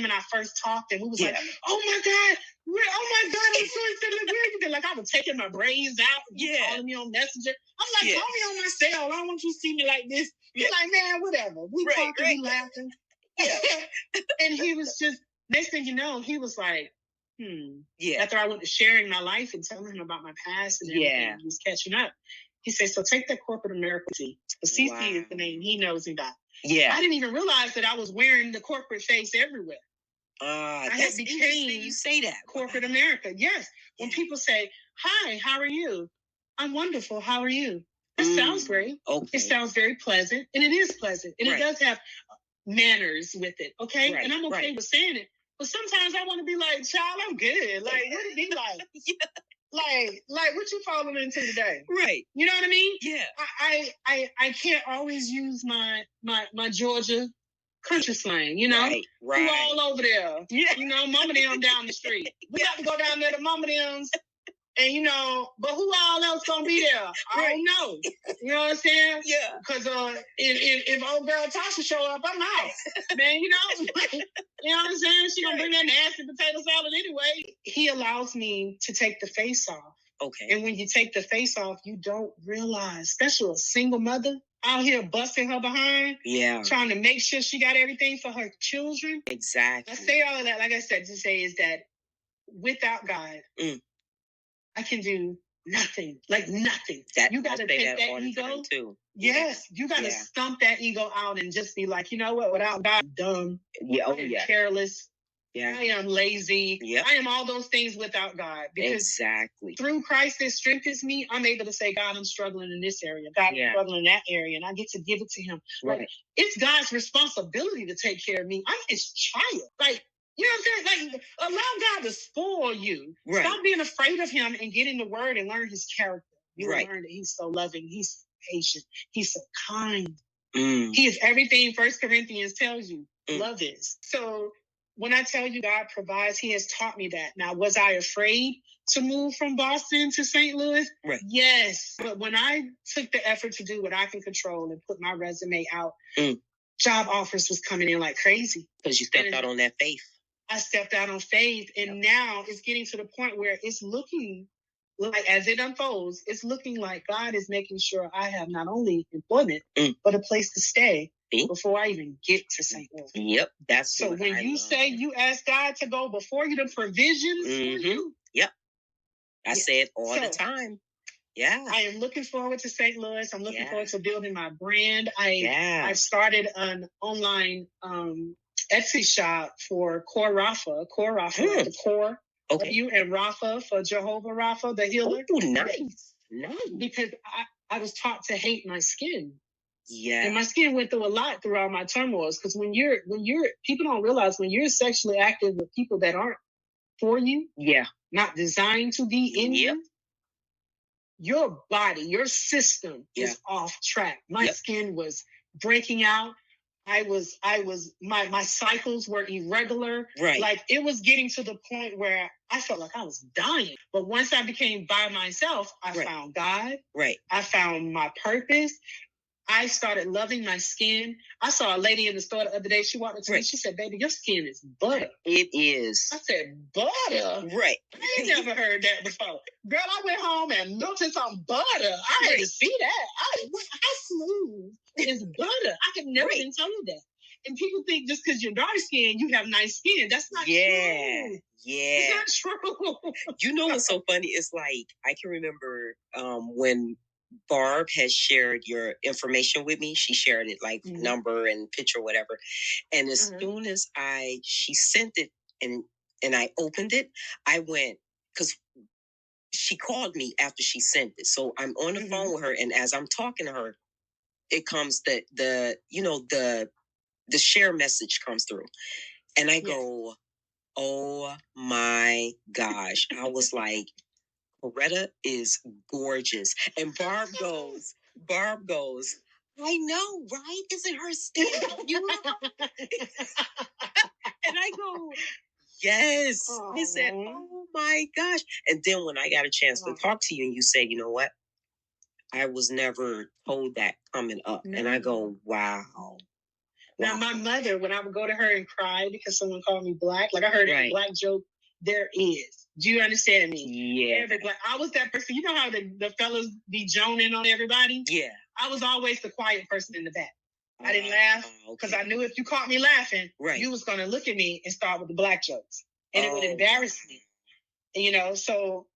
and I first talked, and we was like, oh my God, I'm so excited. Like I was taking my braids out, calling me on Messenger. I'm like, call me on my cell. I don't want you to see me like this. He's like, man, whatever. We talking, we laughing. Yeah. And he was just, next thing you know, he was like, After I went to sharing my life and telling him about my past and everything, he was catching up. He said, so take that corporate America CC. CC is the name he knows me by. Yeah. I didn't even realize that I was wearing the corporate face everywhere. That's interesting you say that. Corporate America. Yes. When people say, hi, how are you? I'm wonderful. How are you? It sounds great. Okay. It sounds very pleasant. And it is pleasant. And it does have manners with it. Okay. And I'm okay with saying it. But sometimes I want to be like, child, I'm good. Like, what it be like? Like what you falling into today? Right. You know what I mean? Yeah. I can't always use my Georgia country slang, you know? Right. Who all over there? Yeah. You know, Mama them down the street. We got to go down there to Mama them's. And, you know, but who all else gonna be there? I don't know. You know what I'm saying? Yeah. Because if old girl Tasha show up, I'm out. Man, you know? You know what I'm saying? She gonna bring that nasty potato salad anyway. He allows me to take the face off. Okay. And when you take the face off, you don't realize, especially a single mother out here busting her behind. Yeah. Trying to make sure she got everything for her children. Exactly. I say all of that, like I said, to say is that without God, I can do nothing. Like nothing. You got to take that ego. Too. Yes. You got to stump that ego out and just be like, you know what? Without God, I'm dumb. Yeah. Careless. Yeah. I am lazy. Yep. I am all those things without God. Because through Christ that strengthens me, I'm able to say, God, I'm struggling in this area. God, I'm struggling in that area. And I get to give it to him. Right. Like, it's God's responsibility to take care of me. I'm his child. Like, you know what I'm saying? Like, allow God to spoil you. Right. Stop being afraid of him and get in the word and learn his character. You will learn that he's so loving. He's patient. He's so kind. He is everything 1 Corinthians tells you. Love is. So when I tell you God provides, he has taught me that. Now, was I afraid to move from Boston to St. Louis? Right. Yes. But when I took the effort to do what I can control and put my resume out, job offers was coming in like crazy. Because you stepped out on that faith. I stepped out on faith. And now it's getting to the point where it's looking like, as it unfolds, it's looking like God is making sure I have not only employment, but a place to stay before I even get to St. Louis. Yep. That's so when you say you ask God to go before you, the provisions for you. Yep. I say it all the time. Yeah. I am looking forward to St. Louis. I'm looking forward to building my brand. I started an online Etsy shop for Coretta, the core. Okay. You and Rapha for Jehovah Rapha, the healer. Oh, nice. Nice. Because I was taught to hate my skin. Yeah. And my skin went through a lot throughout my turmoils. Because when you're people don't realize when you're sexually active with people that aren't for you, not designed to be in you, your body, your system is off track. My skin was breaking out. My cycles were irregular. Right. Like it was getting to the point where I felt like I was dying. But once I became by myself, I found God. Right. I found my purpose. I started loving my skin. I saw a lady in the store the other day. She walked up to me. She said, "Baby, your skin is butter." It is. I said, "Butter?" Right. I ain't never heard that before. Girl, I went home and looked at some butter. I had to see that. How smooth is butter? I could never even tell you that. And people think just because you're dark skinned, you have nice skin. That's not true. Yeah. It's not true. You know what's so funny? It's like, I can remember when Barb has shared your information with me. She shared it like number and picture, whatever. And as soon as she sent it and I opened it, I went, because she called me after she sent it. So I'm on the phone with her, and as I'm talking to her, it comes the share message comes through. And I go, oh my gosh. I was like, Coretta is gorgeous. And Barb goes, I know, right? Isn't her skin beautiful? And I go, yes. Aww. I said, oh my gosh. And then when I got a chance to talk to you and you say, you know what? I was never told that coming up. No. And I go, wow. Now, my mother, when I would go to her and cry because someone called me black, like I heard a black joke, there is. Do you understand me? Yeah. I was that person. You know how the fellas be joning on everybody? Yeah. I was always the quiet person in the back. I didn't laugh because I knew if you caught me laughing, you was going to look at me and start with the black jokes. And it would embarrass me. And, you know, so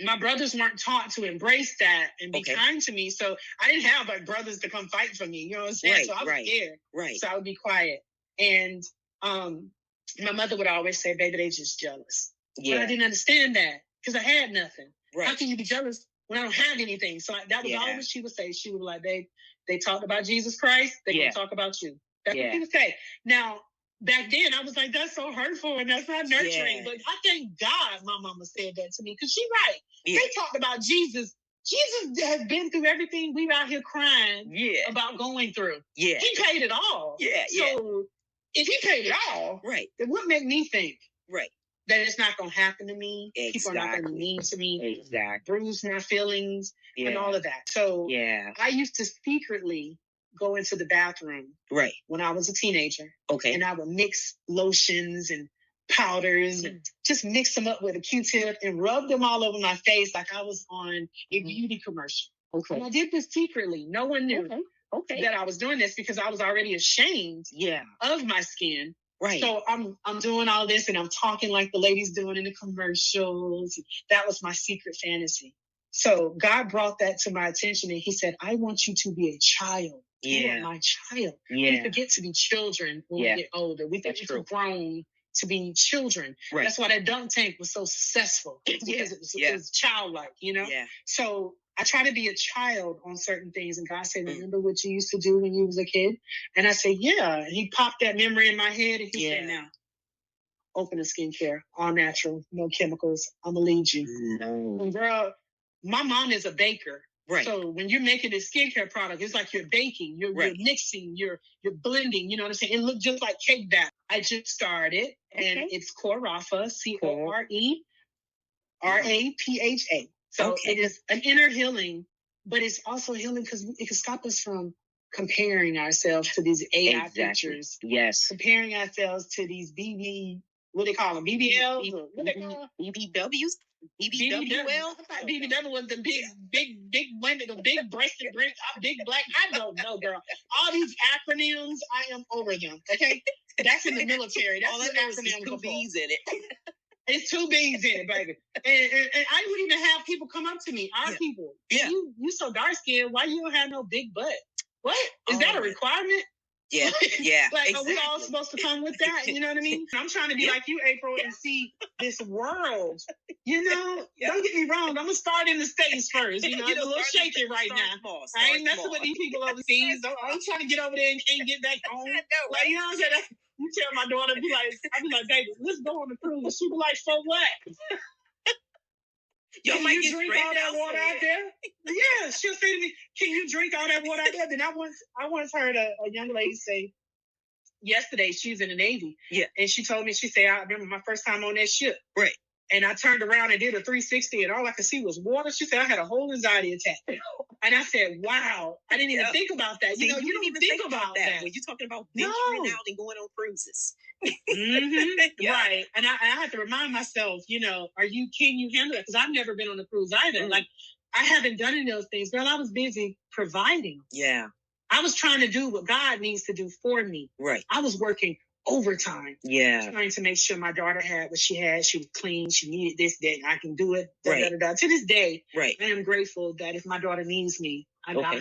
my brothers weren't taught to embrace that and be kind to me. So I didn't have like brothers to come fight for me. You know what I'm saying? Right, so I was scared. Right. So I would be quiet. And my mother would always say, baby, they just jealous. Yeah. But I didn't understand that because I had nothing. Right. How can you be jealous when I don't have anything? So that was always she would say. She would be like, they talked about Jesus Christ. They're going to talk about you. That's what she would say. Now, back then, I was like, that's so hurtful and that's not nurturing. Yeah. But I thank God my mama said that to me because she's right. Yeah. They talked about Jesus. Jesus has been through everything we out here crying about going through. Yeah. He paid it all. Yeah. So if he paid it all, then what made me think that it's not going to happen to me? Exactly. People are not going to be mean to me. Exactly. Bruise my feelings and all of that. So I used to secretly go into the bathroom when I was a teenager. Okay. And I would mix lotions and powders and just mix them up with a Q-tip and rub them all over my face like I was on a beauty commercial. Okay. And I did this secretly. No one knew that I was doing this because I was already ashamed of my skin. Right. So I'm doing all this and I'm talking like the ladies doing in the commercials. That was my secret fantasy. So God brought that to my attention and he said, I want you to be a child. Yeah. You are my child. Yeah. We forget to be children when we get older. We think we're grown to be children. Right. That's why that dunk tank was so successful. Because it was childlike, you know? Yeah. So I try to be a child on certain things. And God said, remember what you used to do when you was a kid? And I said, yeah. And he popped that memory in my head. And he said, now, open the skincare, all natural, no chemicals. I'm going to lead you. No. And girl, my mom is a baker. Right. So when you're making a skincare product, it's like you're baking, you're mixing, you're blending, you know what I'm saying? It looks just like cake batter. I just started, and it's Coretta, Corapha. So it is an inner healing, but it's also healing because it can stop us from comparing ourselves to these AI pictures. Yes. Comparing ourselves to these what they call them? BBLs? What they call them? BBWs? BBWL? I thought BBW was the big women, the big breasted, big black. I don't know, girl. All these acronyms, I am over them. Okay, that's in the military. That's all the acronyms. Two B's in it. It's two B's in it, baby. And I would even have people come up to me, our people. Yeah. You so dark skinned. Why you don't have no big butt? What is that a requirement? Yeah, yeah. Like, exactly. Are we all supposed to come with that? You know what I mean? I'm trying to be like you, April, and see this world. You know, don't get me wrong. I'm gonna start in the States first. You know, it's a little shaky right now. I ain't messing with these people overseas. I'm trying to get over there and can't get back home. Like, you know what I'm saying? You tell my daughter, I be like, baby, let's go on the cruise. She be like, for what? Can you drink all that water out there? Yeah, she'll say to me, can you drink all that water out there? Then I once heard a young lady say, yesterday, she's in the Navy. Yeah. And she told me, she said, I remember my first time on that ship. Right. And I turned around and did a 360 and all I could see was water. She said, I had a whole anxiety attack. And I said, wow, I didn't even think about that. See, you know, you don't even think about that. When you're talking about venturing out and going on cruises. Mm-hmm. Right. And I had to remind myself, you know, can you handle it? Because I've never been on a cruise either. Like, I haven't done any of those things. Girl, I was busy providing. Yeah. I was trying to do what God needs to do for me. Right. I was working overtime. Yeah. Trying to make sure my daughter had what she had. She was clean. She needed this, that. I can do it. Da, da, da, da. To this day, I am grateful that if my daughter needs me, I got her.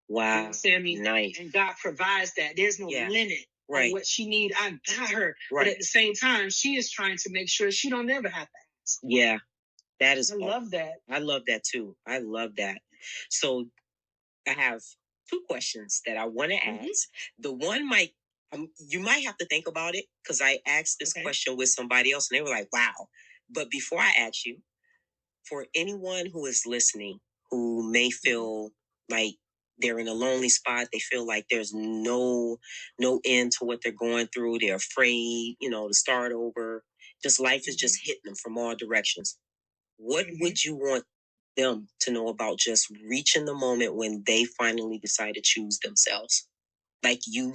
Wow. You understand me? Nice. And God provides that. There's no limit on what she needs. I got her. Right. But at the same time, she is trying to make sure she don't never have to ask. Yeah. That is. I love that. I love that too. I love that. So I have two questions that I want to ask. The one you might have to think about it because I asked this question with somebody else and they were like, wow. But before I ask you, for anyone who is listening, who may feel like they're in a lonely spot, they feel like there's no end to what they're going through. They're afraid, to start over. Just life is just hitting them from all directions. What would you want them to know about just reaching the moment when they finally decide to choose themselves, like you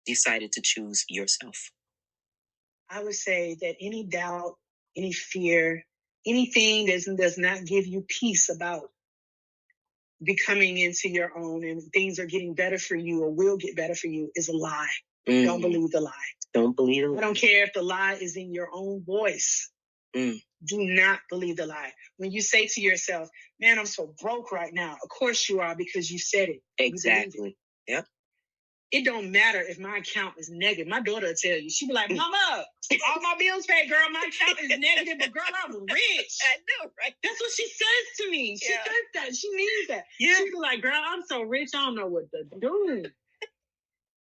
decided to choose yourself? I would say that any doubt, any fear, anything that does not give you peace about becoming into your own and things are getting better for you or will get better for you is a lie. Mm. Don't believe the lie. Don't believe it. I don't care if the lie is in your own voice. Mm. Do not believe the lie. When you say to yourself, man, I'm so broke right now. Of course you are because you said it. Exactly. Yep. It don't matter if my account is negative. My daughter will tell you. She'll be like, Mama, all my bills paid, girl. My account is negative, but girl, I'm rich. I know, right? That's what she says to me. She says that. She means that. Yeah. She'll be like, girl, I'm so rich, I don't know what to do.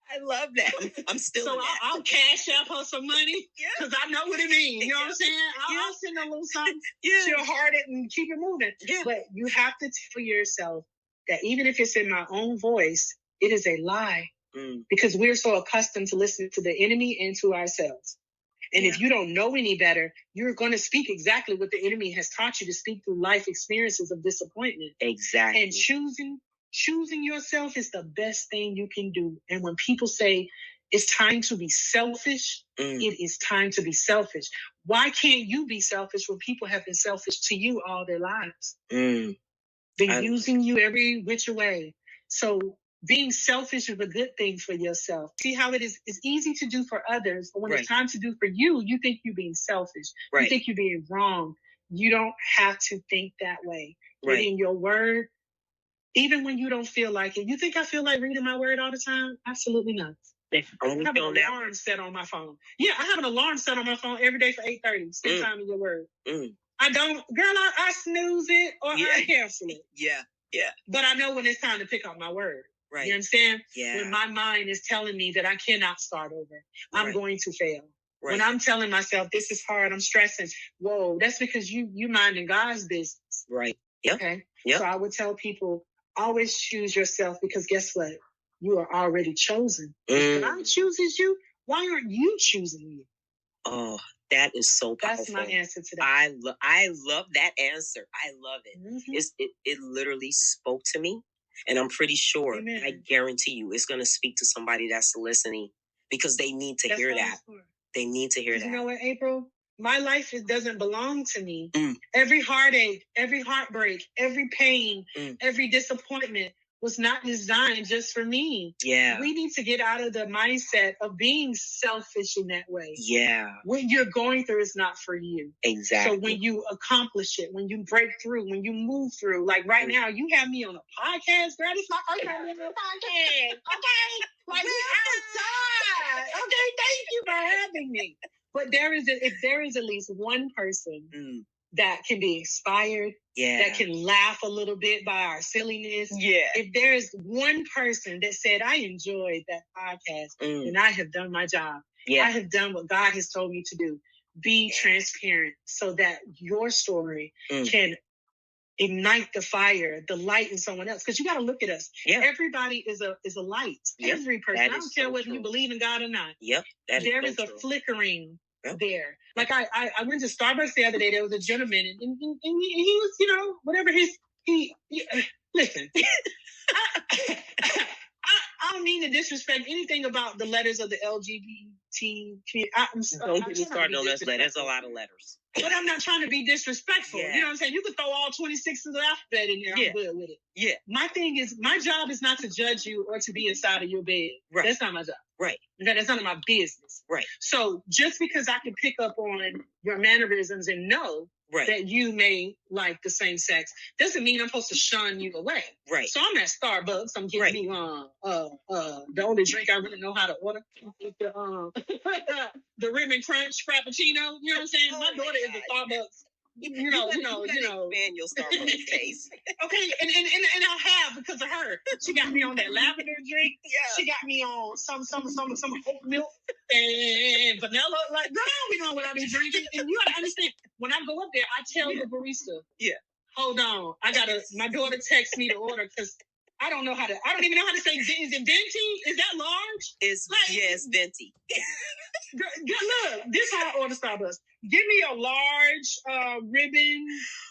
I love that. I'm still so I'll cash up her some money because I know what it means. You know what I'm saying? I'll send her a little something. She'll heart it and keep it moving. Yeah. But you have to tell yourself that even if it's in my own voice, it is a lie because we're so accustomed to listening to the enemy and to ourselves. And if you don't know any better, you're going to speak exactly what the enemy has taught you to speak through life experiences of disappointment. Exactly. And choosing yourself is the best thing you can do. And when people say it's time to be selfish, it is time to be selfish. Why can't you be selfish when people have been selfish to you all their lives? They're using you every which way. So being selfish is a good thing for yourself. See how it is? It's easy to do for others, but when it's time to do for you, you think you're being selfish. Right. You think you're being wrong. You don't have to think that way. Right. Reading your word, even when you don't feel like it. You think I feel like reading my word all the time? Absolutely not. I have an alarm set on my phone. Yeah, I have an alarm set on my phone every day for 8:30. Spend time in your word. I don't, girl, I snooze it or I cancel it. Yeah. But I know when it's time to pick up my word. Right. You understand? Yeah. When my mind is telling me that I cannot start over, I'm going to fail. Right. When I'm telling myself this is hard, I'm stressing. Whoa, that's because you minding God's business. Right. Yep. Okay. Yep. So I would tell people, always choose yourself, because guess what? You are already chosen. If God chooses you, why aren't you choosing me? Oh, that is so powerful. That's my answer to that. I love that answer. I love it. Mm-hmm. It literally spoke to me, and I'm pretty sure, Amen. I guarantee you, it's going to speak to somebody that's listening, because they need to hear that. They need to hear that. You know what, April? My life doesn't belong to me. Every heartache, every heartbreak, every pain, every disappointment was not designed just for me. Yeah. We need to get out of the mindset of being selfish in that way. Yeah. What you're going through is not for you. Exactly. So when you accomplish it, when you break through, when you move through, like right now, you have me on a podcast, girl. This is my first time on a podcast. Okay. Like we outside. Okay. Thank you for having me. But if there is at least one person that can be inspired, that can laugh a little bit by our silliness. Yeah. If there is one person that said, I enjoyed that podcast, then I have done my job. Yeah. I have done what God has told me to do. Be transparent so that your story can ignite the fire, the light in someone else. Because you got to look at us. Yeah. Everybody is a light. Yep. Every person. I don't care whether you believe in God or not. Yep. There is a flickering there. Like I went to Starbucks the other day. There was a gentleman, and he was, whatever he listen. I don't mean to disrespect anything about the letters of the LGBT community. Don't get me started on those letters. There's a lot of letters. But I'm not trying to be disrespectful. Yeah. You know what I'm saying? You could throw all 26 of the alphabet in there. I'm good with it. Yeah. My thing is, my job is not to judge you or to be inside of your bed. Right. That's not my job. Right. Okay, that's none of my business. Right. So just because I can pick up on your mannerisms and know that you may like the same sex doesn't mean I'm supposed to shun you away. Right. So I'm at Starbucks. I'm getting me the only drink I really know how to order. The Rim Crunch Frappuccino. You know what I'm saying? My daughter is a Starbucks. You know. Expand your Starbucks taste. Okay, and I'll have because of her. She got me on that lavender drink. Yeah. She got me on some oat milk and vanilla. Like, girl, we know what I be drinking. And you gotta understand, when I go up there, I tell the barista, hold on, my daughter texts me to order because I don't even know how to say, is it venti? Is that large? It's venti. Look, this is how I order Starbucks. Give me a large ribbon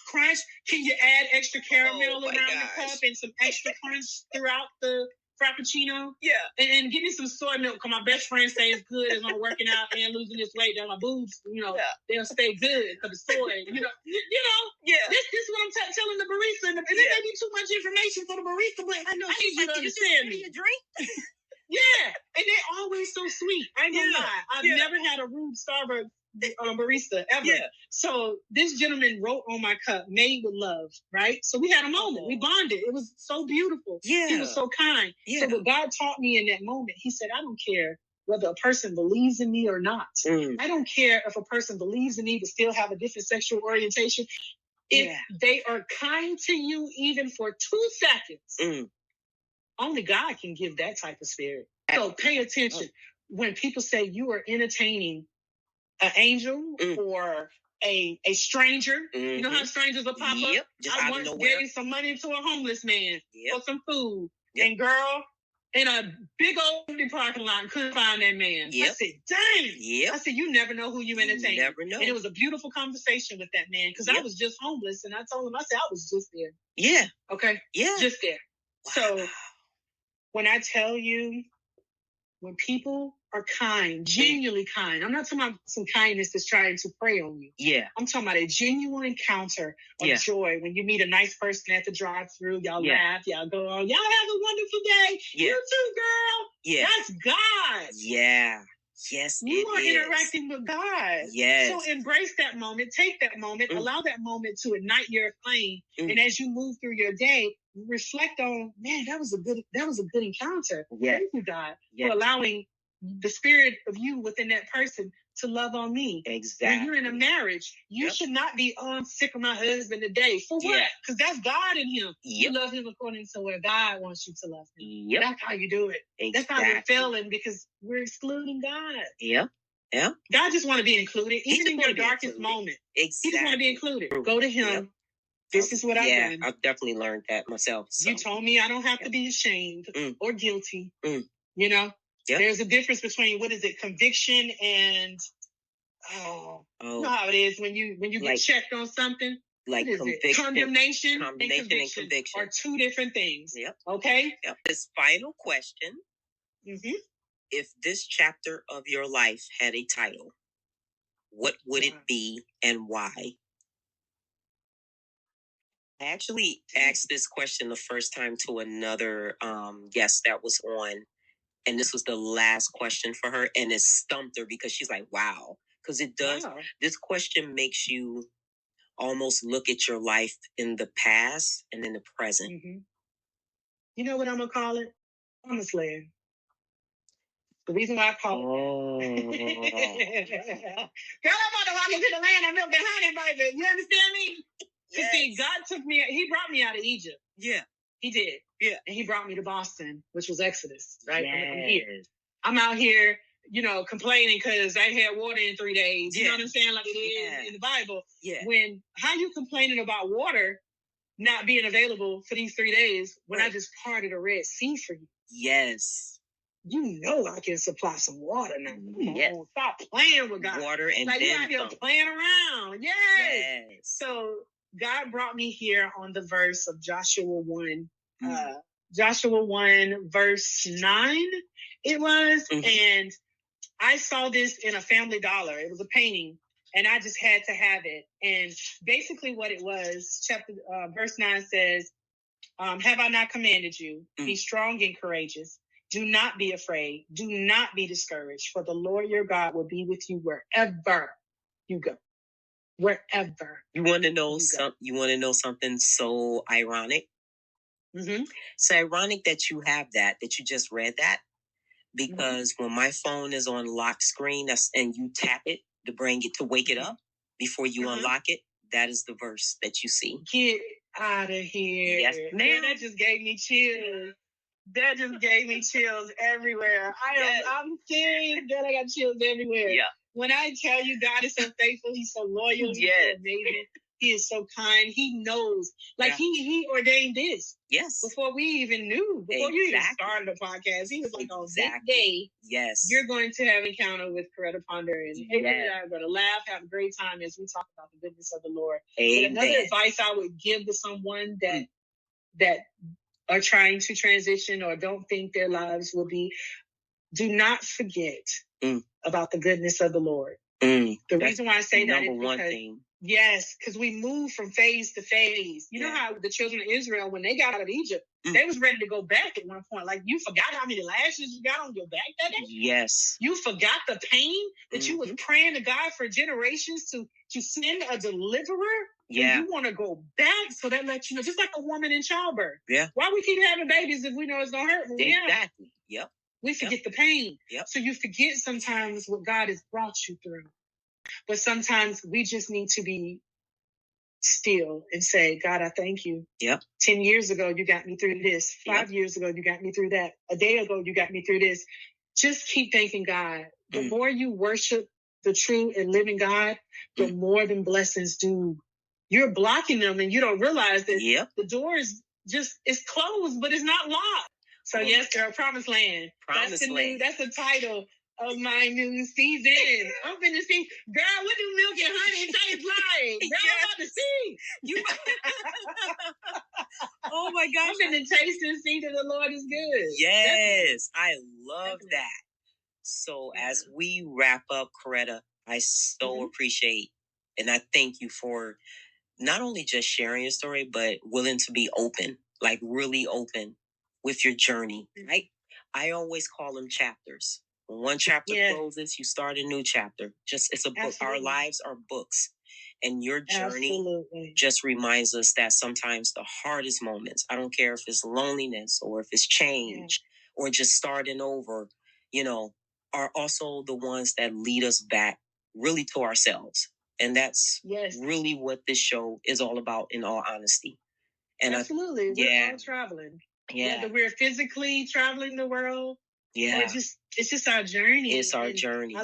crunch. Can you add extra caramel around the cup and some extra crunch throughout the Frappuccino? Yeah. And give me some soy milk, because my best friend says it's good as I'm working out and losing this weight. That my boobs, they'll stay good because the soy, Yeah. This is what I'm telling the barista. And it may be too much information for the barista, but I know she's going to understand me. A drink? Yeah, and they're always so sweet. I ain't gonna lie. I've never had a rude Starbucks barista ever. Yeah. So this gentleman wrote on my cup, "Made with love," right? So we had a moment. We bonded. It was so beautiful. Yeah. He was so kind. Yeah. So what God taught me in that moment, he said, I don't care whether a person believes in me or not. I don't care if a person believes in me but still have a different sexual orientation. If they are kind to you even for 2 seconds, only God can give that type of spirit. So pay attention. When people say you are entertaining an angel or a stranger, you know how strangers will pop up? I once gave some money to a homeless man for some food. And girl, in a big old parking lot, couldn't find that man. I said, dang. I said, you never know who you entertain. You never know. And it was a beautiful conversation with that man, because I was just homeless. And I told him, I said, I was just there. Yeah. Okay? Yeah. Just there. Wow. So when I tell you, when people are kind, genuinely kind, I'm not talking about some kindness that's trying to prey on you. Yeah. I'm talking about a genuine encounter of joy. When you meet a nice person at the drive-thru, y'all laugh, y'all go on, y'all have a wonderful day. You too, girl. Yeah. That's God. Yeah. Yes, you are interacting with God. Yes. So embrace that moment, take that moment, allow that moment to ignite your flame. And as you move through your day, reflect on, man, that was a good encounter. Yes. Thank you, God, for allowing the spirit of you within that person to love on me. Exactly. When you're in a marriage, you should not be, I'm sick of my husband today. For what? Because that's God in him. You love him according to where God wants you to love him. That's how you do it. Exactly. That's how we're failing, because we're excluding God. Yeah. God just want to be included, even in your darkest moment. Exactly. He just want to be included. Go to him. This is what I've done. I've definitely learned that myself. So. You told me I don't have to be ashamed or guilty. You know? There's a difference between, what is it, conviction and you know how it is when you get checked on something? Like conviction. Condemnation and conviction are two different things. Okay? This final question. If this chapter of your life had a title, what would it be and why? I actually asked this question the first time to another guest that was on. And this was the last question for her. And it stumped her because she's like, wow. Because it does. Wow. This question makes you almost look at your life in the past and in the present. You know what I'm going to call it? Promised land. The reason why I call it. Girl, I'm about to walk into the land of milk and honey, baby. You understand me? Yes. See, God took me, he brought me out of Egypt. Yeah. He did. Yeah. And he brought me to Boston, which was Exodus, right? Yes. I'm here. I'm out here, you know, complaining because I had water in 3 days. You know what I'm saying? Like it is in the Bible. Yeah. When, how you complaining about water not being available for these 3 days when I just parted a Red Sea for you? Yes. You know I can supply some water now. Come on, stop playing with God. Water and like you out here playing around. Yes. So God brought me here on the verse of Joshua 1. Joshua 1 verse 9 it was. And I saw this in a Family Dollar. It was a painting and I just had to have it. And basically what it was, verse 9 says, have I not commanded you? Be strong and courageous. Do not be afraid. Do not be discouraged, for the Lord your God will be with you wherever you go. Wherever. You want to know something? You want to know something so ironic? It's ironic that you have that you just read that, because when my phone is on lock screen, and you tap it to bring it to wake it up before you unlock it, that is the verse that you see. Get out of here! Yes, man. That just gave me chills. That just gave me chills everywhere. I'm serious, girl. I got chills everywhere. Yeah. When I tell you God is so faithful, he's so loyal, he's so amazing, he is so kind. He knows. Like he ordained this. Yes. Before we even knew. Before you even started the podcast. He was like, on this day, you're going to have an encounter with Coretta Ponder. And everybody and I are going to laugh, have a great time as we talk about the goodness of the Lord. Amen. But another advice I would give to someone that are trying to transition or don't think their lives will be, do not forget about the goodness of the Lord. The reason why I say that is because, because we move from phase to phase. You know how the children of Israel, when they got out of Egypt, they was ready to go back at one point. Like, you forgot how many lashes you got on your back that day? Yes. You forgot the pain that you was praying to God for generations to send a deliverer? Yeah. You want to go back, so that lets you know, just like a woman in childbirth. Yeah. Why we keep having babies if we know it's going to hurt? Exactly. Yep. We forget the pain. Yep. So you forget sometimes what God has brought you through. But sometimes we just need to be still and say, God, I thank you. Yep. 10 years ago, you got me through this. 5 years ago, you got me through that. A day ago, you got me through this. Just keep thanking God. The more you worship the true and living God, the more the blessings do. You're blocking them and you don't realize that the door is it's closed, but it's not locked. So yes, girl, Promised Land. That's the title of my new season. I'm finna see, girl, what do milk and honey taste like? Girl, I'm about to see. You. Oh my gosh. I'm finna taste and see that the Lord is good. Yes, I love that. So as we wrap up, Coretta, I so appreciate and I thank you for not only just sharing your story, but willing to be open, like really open with your journey. I always call them chapters. When one chapter closes, you start a new chapter. It's a book. Our lives are books. And your journey just reminds us that sometimes the hardest moments, I don't care if it's loneliness or if it's change or just starting over, you know, are also the ones that lead us back really to ourselves. And that's really what this show is all about, in all honesty. And absolutely. We're all traveling. Yeah. Whether we're physically traveling the world, or it's just our journey. It's our journey.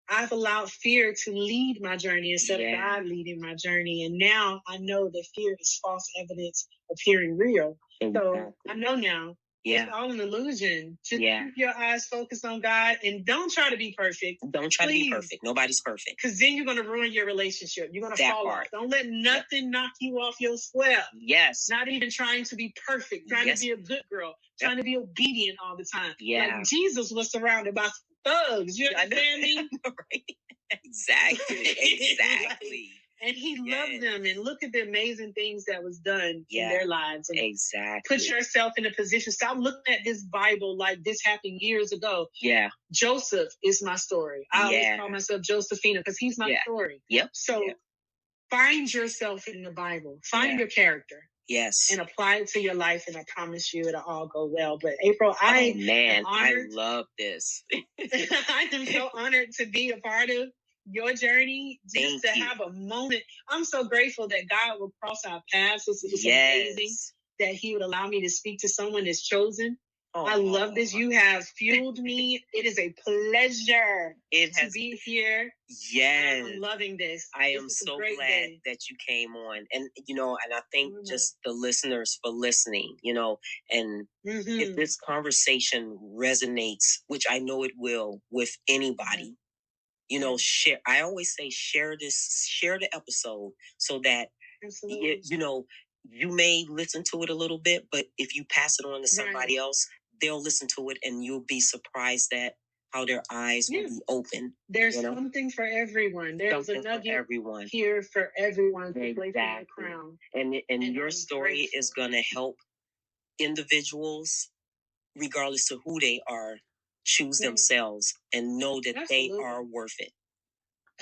I've allowed fear to lead my journey instead of God leading my journey. And now I know that fear is false evidence appearing real. Exactly. So I know now. It's all an illusion. Just keep your eyes focused on God and don't try to be perfect. Don't try to be perfect. Nobody's perfect. Because then you're going to ruin your relationship. You're going to fall off. Don't let nothing knock you off your square. Yes. Not even trying to be perfect, trying to be a good girl, trying to be obedient all the time. Yeah. Like Jesus was surrounded by thugs. You understand me? Right. Exactly. And he loved them, and look at the amazing things that was done in their lives. And put yourself in a position. Stop looking at this Bible like this happened years ago. Yeah. Joseph is my story. I always call myself Josephina because he's my story. Yep. So find yourself in the Bible. Find your character. Yes. And apply it to your life, and I promise you it'll all go well. But April, I love this. I am so honored to be a part of your journey, just to have a moment. I'm so grateful that God will cross our paths. It's amazing that he would allow me to speak to someone that's chosen. I love this. You have fueled me. It is a pleasure to be here. Yes. I'm loving this. I am so glad that you came on. And, and I thank just the listeners for listening, and if this conversation resonates, which I know it will, with anybody, share. I always say, share the episode so that, you may listen to it a little bit, but if you pass it on to somebody else, they'll listen to it and you'll be surprised at how their eyes will be open. There's something for everyone. There's enough here for everyone to place the crown. And your story is going to help individuals, regardless of who they are, choose themselves and know that they are worth it.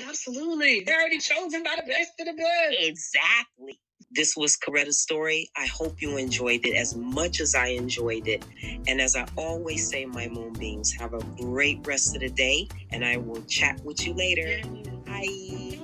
Absolutely. They're already chosen by the best of the good. Exactly. This was Coretta's story. I hope you enjoyed it as much as I enjoyed it. And as I always say, my moonbeams, have a great rest of the day, and I will chat with you later. Bye.